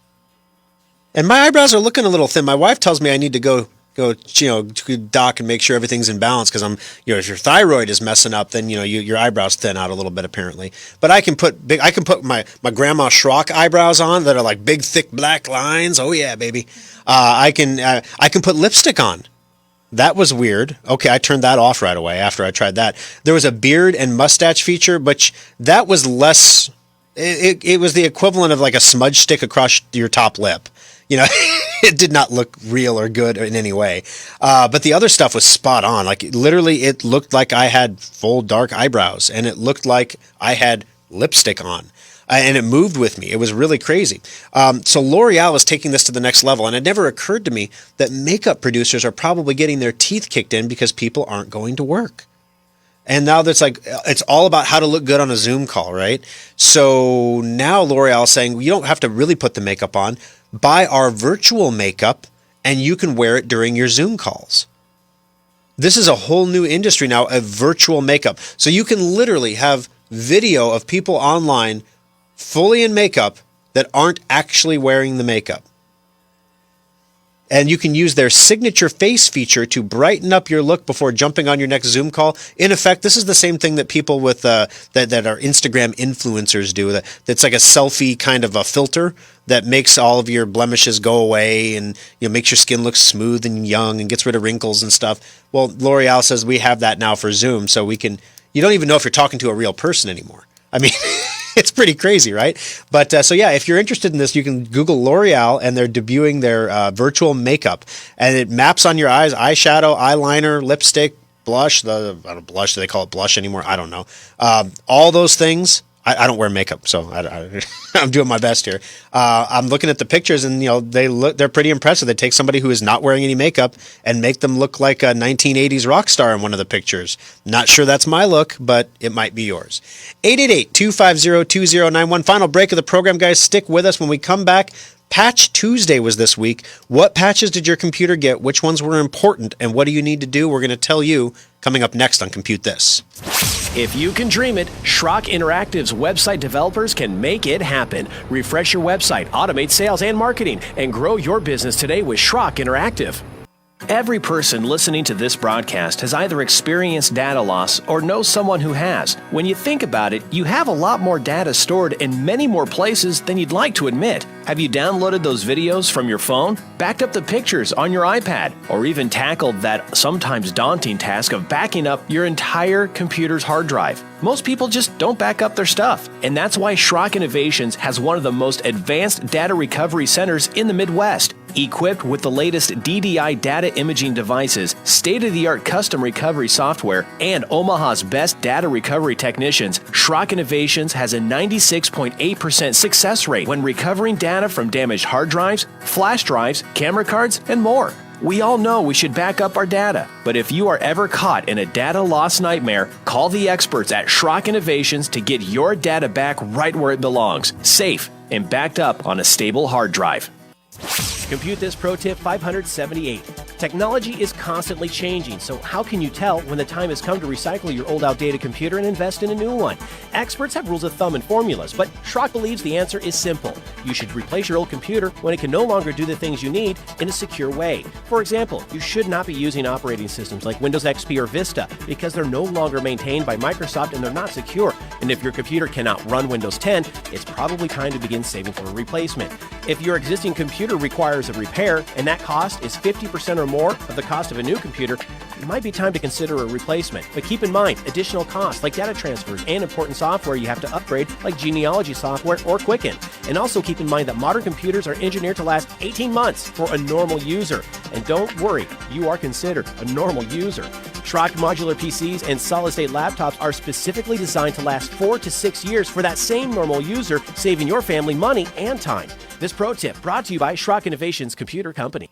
And my eyebrows are looking a little thin. My wife tells me I need to go to doc and make sure everything's in balance because if your thyroid is messing up, then your eyebrows thin out a little bit apparently. But I can put my grandma Schrock eyebrows on that are like big thick black lines. Oh yeah, baby. I can put lipstick on. That was weird. Okay, I turned that off right away after I tried that. There was a beard and mustache feature, but that was less. It was the equivalent of like a smudge stick across your top lip. It did not look real or good in any way. But the other stuff was spot on. Like literally, it looked like I had full dark eyebrows, and it looked like I had lipstick on. And it moved with me. It was really crazy. So L'Oreal is taking this to the next level, and it never occurred to me that makeup producers are probably getting their teeth kicked in because people aren't going to work. And now it's all about how to look good on a Zoom call, right? So now L'Oreal is saying, you don't have to really put the makeup on. Buy our virtual makeup, and you can wear it during your Zoom calls. This is a whole new industry now of virtual makeup. So you can literally have video of people online fully in makeup that aren't actually wearing the makeup. And you can use their signature face feature to brighten up your look before jumping on your next Zoom call. In effect, this is the same thing that people with that are Instagram influencers do. That's like a selfie kind of a filter that makes all of your blemishes go away and makes your skin look smooth and young and gets rid of wrinkles and stuff. Well, L'Oreal says we have that now for Zoom, so we can. You don't even know if you're talking to a real person anymore. I mean, it's pretty crazy, right? But so yeah, if you're interested in this, you can Google L'Oreal, and they're debuting their virtual makeup, and it maps on your eyes, eyeshadow, eyeliner, lipstick, blush. I don't blush. Do they call it blush anymore? I don't know. All those things. I don't wear makeup, so I'm doing my best here. I'm looking at the pictures, and they're pretty impressive. They take somebody who is not wearing any makeup and make them look like a 1980s rock star in one of the pictures. Not sure that's my look, but it might be yours. 888-250-2091. Final break of the program, guys. Stick with us when we come back. Patch Tuesday was this week. What patches did your computer get? Which ones were important? And what do you need to do? We're going to tell you coming up next on Compute This. If you can dream it, Schrock Interactive's website developers can make it happen. Refresh your website, automate sales and marketing, and grow your business today with Schrock Interactive. Every person listening to this broadcast has either experienced data loss or knows someone who has. When you think about it, you have a lot more data stored in many more places than you'd like to admit. Have you downloaded those videos from your phone, backed up the pictures on your iPad, or even tackled that sometimes daunting task of backing up your entire computer's hard drive? Most people just don't back up their stuff, and that's why Schrock Innovations has one of the most advanced data recovery centers in the Midwest. Equipped with the latest DDI data imaging devices, state-of-the-art custom recovery software, and Omaha's best data recovery technicians, Schrock Innovations has a 96.8% success rate when recovering data from damaged hard drives, flash drives, camera cards, and more. We all know we should back up our data, but if you are ever caught in a data loss nightmare, call the experts at Schrock Innovations to get your data back right where it belongs, safe and backed up on a stable hard drive. Compute This Pro Tip 578. Technology is constantly changing, so how can you tell when the time has come to recycle your old outdated computer and invest in a new one? Experts have rules of thumb and formulas, but Schrock believes the answer is simple. You should replace your old computer when it can no longer do the things you need in a secure way. For example, you should not be using operating systems like Windows XP or Vista because they're no longer maintained by Microsoft and they're not secure. And if your computer cannot run Windows 10, it's probably time to begin saving for a replacement. If your existing computer requires a repair and that cost is 50% or more of the cost of a new computer, it might be time to consider a replacement. But keep in mind, additional costs like data transfers and important software you have to upgrade like genealogy software or Quicken. And also keep in mind that modern computers are engineered to last 18 months for a normal user. And don't worry, you are considered a normal user. Schrock modular PCs and solid-state laptops are specifically designed to last 4 to 6 years for that same normal user, saving your family money and time. This pro tip brought to you by Schrock Innovations Computer Company.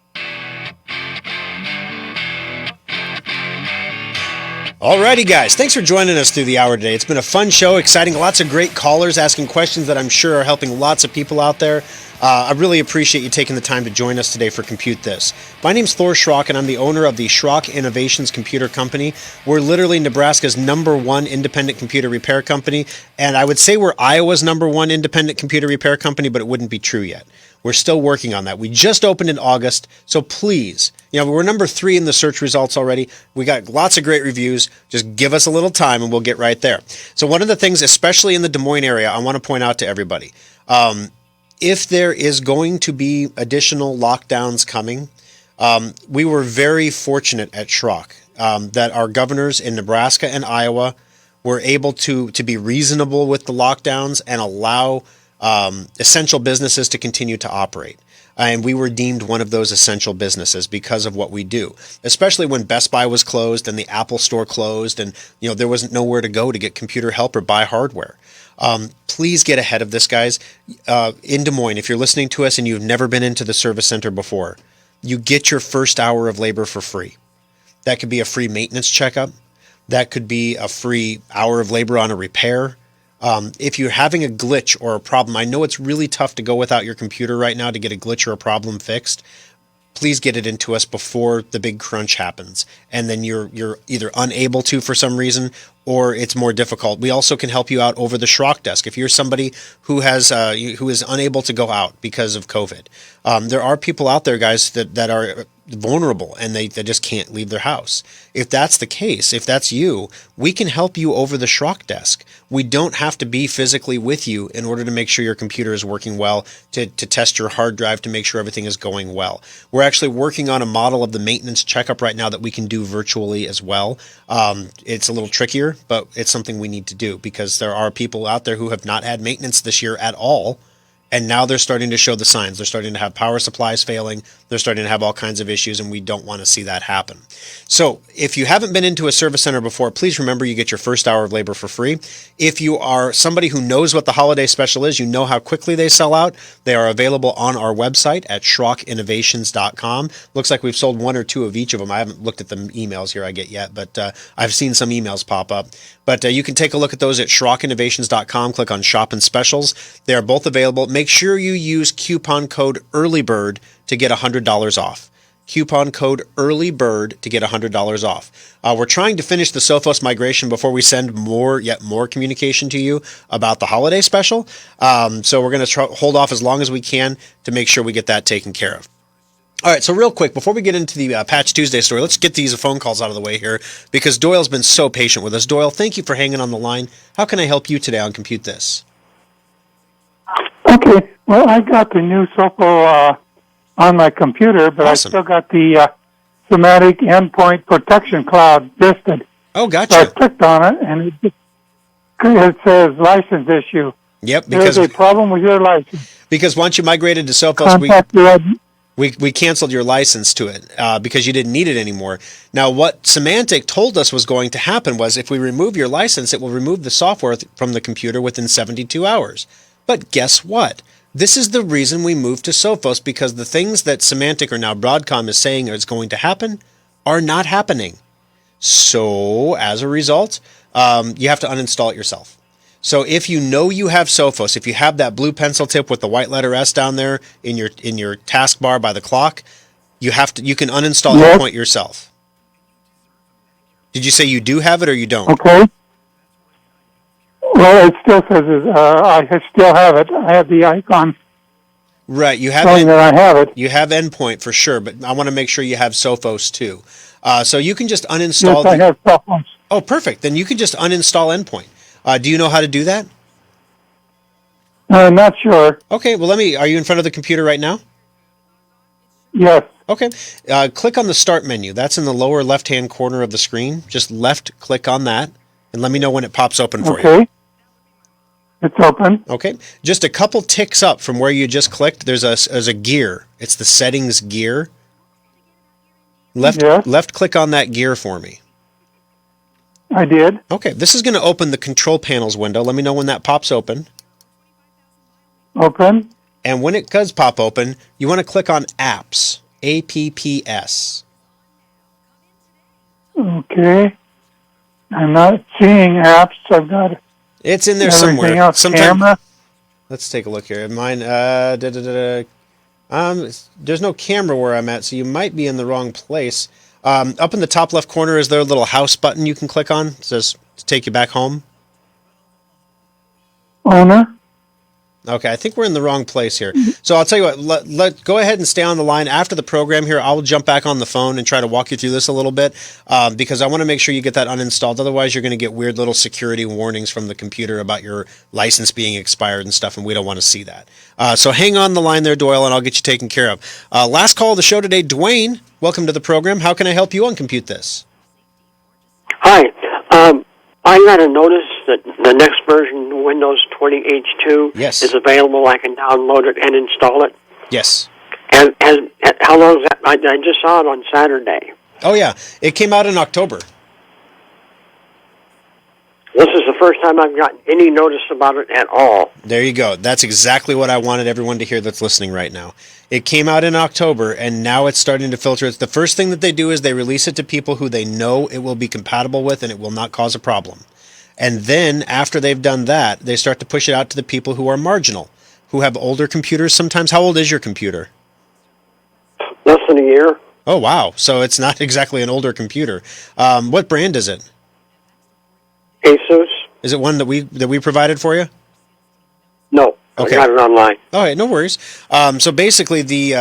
Alrighty, guys. Thanks for joining us through the hour today. It's been a fun show, exciting. Lots of great callers asking questions that I'm sure are helping lots of people out there. I really appreciate you taking the time to join us today for Compute This. My name's Thor Schrock, and I'm the owner of the Schrock Innovations Computer Company. We're literally Nebraska's #1 independent computer repair company, and I would say we're Iowa's #1 independent computer repair company, but it wouldn't be true yet. We're still working on that. We just opened in August, so please, we're #3 in the search results already. We got lots of great reviews. Just give us a little time and we'll get right there. So one of the things, especially in the Des Moines area, I want to point out to everybody, if there is going to be additional lockdowns coming, we were very fortunate at Schrock that our governors in Nebraska and Iowa were able to be reasonable with the lockdowns and allow essential businesses to continue to operate. And we were deemed one of those essential businesses because of what we do, especially when Best Buy was closed and the Apple store closed and, there wasn't nowhere to go to get computer help or buy hardware. Please get ahead of this, guys. In Des Moines, if you're listening to us and you've never been into the service center before, you get your first hour of labor for free. That could be a free maintenance checkup. That could be a free hour of labor on a repair. If you're having a glitch or a problem, I know it's really tough to go without your computer right now to get a glitch or a problem fixed. please get it into us before the big crunch happens, and then you're either unable to for some reason, or it's more difficult. We also can help you out over the Schrock desk if you're somebody who has who is unable to go out because of COVID. There are people out there, guys, that are vulnerable and they just can't leave their house. If that's the case, if that's you, we can help you over the Schrock desk. We don't have to be physically with you in order to make sure your computer is working well, to test your hard drive, to make sure everything is going well. We're actually working on a model of the maintenance checkup right now that we can do virtually as well. It's a little trickier, but it's something we need to do because there are people out there who have not had maintenance this year at all. And now they're starting to show the signs. They're starting to have power supplies failing. They're starting to have all kinds of issues, and we don't want to see that happen. So if you haven't been into a service center before, please remember you get your first hour of labor for free. If you are somebody who knows what the holiday special is, you know how quickly they sell out, they are available on our website at schrockinnovations.com. Looks like we've sold one or two of each of them. I haven't looked at the emails here I get yet, but I've seen some emails pop up. But you can take a look at those at schrockinnovations.com. Click on Shop and Specials. They are both available. Make sure you use coupon code EARLYBIRD to get $100 off. Coupon code EARLYBIRD to get $100 off. We're trying to finish the Sophos migration before we send yet more communication to you about the holiday special. So we're going to hold off as long as we can to make sure we get that taken care of. All right, so real quick, before we get into the Patch Tuesday story, let's get these phone calls out of the way here because Doyle's been so patient with us. Doyle, thank you for hanging on the line. How can I help you today on Compute This? Okay, well, I got the new Sopo on my computer, but Awesome. I still got the Semantic Endpoint Protection Cloud listed. Oh, gotcha. So I clicked on it, and it says license issue. Yep, There's a problem with your license. because once you migrated to Sophos, Contact we canceled your license to it because you didn't need it anymore. Now, what Symantec told us was going to happen was if we remove your license, it will remove the software from the computer within 72 hours. But guess what? This is the reason we moved to Sophos, because the things that Symantec or now Broadcom is saying is going to happen are not happening. So, as a result, you have to uninstall it yourself. So if you know you have Sophos, if you have that blue pencil tip with the white letter S down there in your taskbar by the clock, you can uninstall Endpoint yourself. Did you say you do have it or you don't? Okay. Well, it still says I still have it. I have the icon. Right, you have showing that I have it. You have Endpoint for sure, but I want to make sure you have Sophos too. So you can just uninstall. Yes, I have Sophos. Oh, perfect. Then you can just uninstall Endpoint. Do you know how to do that? Not sure. Okay, well, are you in front of the computer right now? Yes. Okay. Click on the Start menu. That's in the lower left-hand corner of the screen. Just left-click on that, and let me know when it pops open for you. Okay. It's open. Okay. Just a couple ticks up from where you just clicked, there's a gear. It's the Settings gear. Left-click on that gear for me. I did. Okay, this is going to open the Control Panels window. Let me know when that pops open. Open. And when it does pop open, you want to click on Apps. APPS. Okay. I'm not seeing apps. I've got It's in there everything somewhere. else. Camera. Let's take a look here. Mine, there's no camera where I'm at, so you might be in the wrong place. Up in the top left corner, is there a little house button you can click on? It says to take you back home. Owner. Okay, I think we're in the wrong place here. So I'll tell you what, go ahead and stay on the line. After the program here, I'll jump back on the phone and try to walk you through this a little bit because I want to make sure you get that uninstalled. Otherwise, you're going to get weird little security warnings from the computer about your license being expired and stuff, and we don't want to see that. So hang on the line there, Doyle, and I'll get you taken care of. Last call of the show today, Dwayne. Welcome to the program. How can I help you on Compute This? Hi. I got a notice that the next version, Windows 20H2, is available. I can download it and install it. Yes. And how long is that? I just saw it on Saturday. Oh, yeah. It came out in October. This is the first time I've gotten any notice about it at all. There you go. That's exactly what I wanted everyone to hear that's listening right now. It came out in October, and now it's starting to filter. It's the first thing that they do is they release it to people who they know it will be compatible with and it will not cause a problem. And then, after they've done that, they start to push it out to the people who are marginal, who have older computers sometimes. How old is your computer? Less than a year. Oh, wow. So it's not exactly an older computer. What brand is it? Asus. Is it one that we provided for you? No. Okay. I got it online. All right, no worries. So basically, the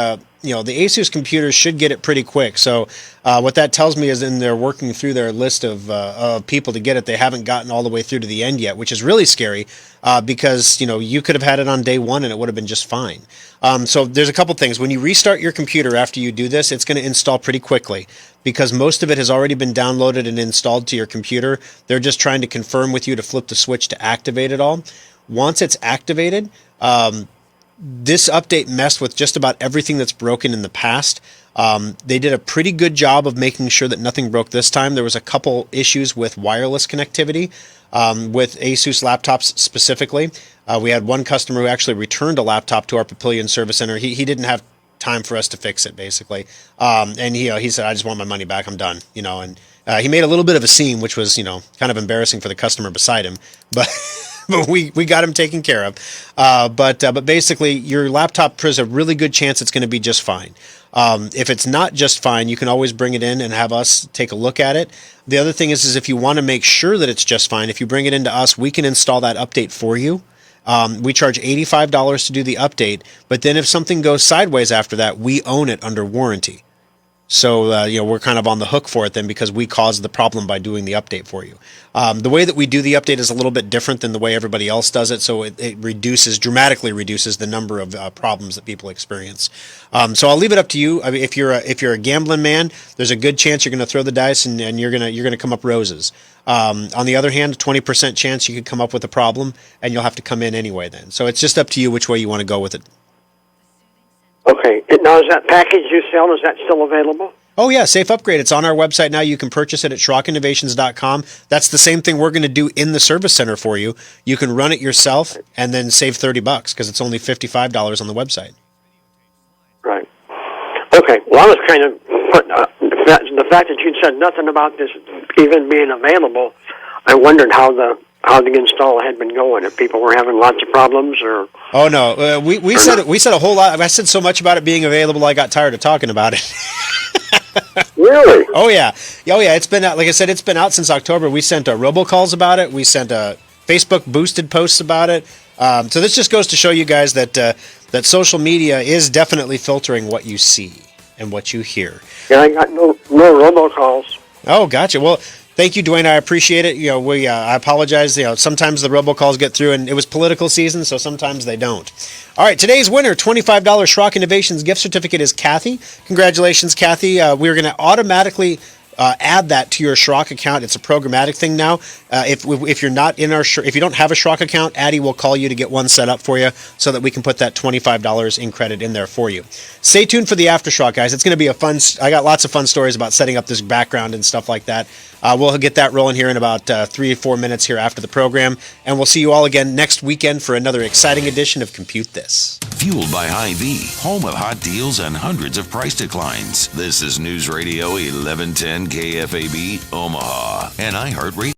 Asus computers should get it pretty quick. So what that tells me is, they're working through their list of people to get it. They haven't gotten all the way through to the end yet, which is really scary because you could have had it on day one and it would have been just fine. So there's a couple things. When you restart your computer after you do this, it's going to install pretty quickly because most of it has already been downloaded and installed to your computer. They're just trying to confirm with you to flip the switch to activate it all. Once it's activated, this update messed with just about everything that's broken in the past. They did a pretty good job of making sure that nothing broke this time. There was a couple issues with wireless connectivity with Asus laptops specifically. We had one customer who actually returned a laptop to our Papillion Service Center. He didn't have time for us to fix it, basically. And he said, I just want my money back. I'm done. And he made a little bit of a scene, which was, kind of embarrassing for the customer beside him. But... but we got him taken care of. But basically, your laptop has a really good chance it's going to be just fine. If it's not just fine, you can always bring it in and have us take a look at it. The other thing is if you want to make sure that it's just fine, if you bring it into us, we can install that update for you. We charge $85 to do the update, but then if something goes sideways after that, we own it under warranty. So, we're kind of on the hook for it then because we caused the problem by doing the update for you. The way that we do the update is a little bit different than the way everybody else does it, so it dramatically reduces the number of problems that people experience. So I'll leave it up to you. I mean, if you're a gambling man, there's a good chance you're going to throw the dice and you're going to come up roses. On the other hand, a 20% chance you could come up with a problem and you'll have to come in anyway then. So it's just up to you which way you want to go with it. Okay. Now, is that package you sell, is that still available? Oh, yeah, Safe Upgrade. It's on our website now. You can purchase it at SchrockInnovations.com. That's the same thing we're going to do in the service center for you. You can run it yourself and then save $30 because it's only $55 on the website. Right. Okay. Well, I was kind of... the fact that you'd said nothing about this even being available, I wondered how the install had been going. If people were having lots of problems, or oh no, we said a whole lot. I said so much about it being available, I got tired of talking about it. Really? Oh yeah. It's been out. Like I said, it's been out since October. We sent robocalls about it. We sent Facebook boosted posts about it. So this just goes to show you guys that that social media is definitely filtering what you see and what you hear. Yeah, I got no robocalls. Oh, gotcha. Well, thank you, Dwayne. I appreciate it. I apologize. Sometimes the robocalls get through, and it was political season, so sometimes they don't. All right, today's winner, $25 Schrock Innovations gift certificate is Kathy. Congratulations, Kathy. We're going to automatically add that to your Schrock account. It's a programmatic thing now. If you're not in if you don't have a Schrock account, Addie will call you to get one set up for you so that we can put that $25 in credit in there for you. Stay tuned for the Aftershock, guys. It's going to be I got lots of fun stories about setting up this background and stuff like that. We'll get that rolling here in about 3 or 4 minutes here after the program, and we'll see you all again next weekend for another exciting edition of Compute This. Fueled by Hy-Vee, home of hot deals and hundreds of price declines. This is News Radio 1110 KFAB, Omaha, and iHeartRadio.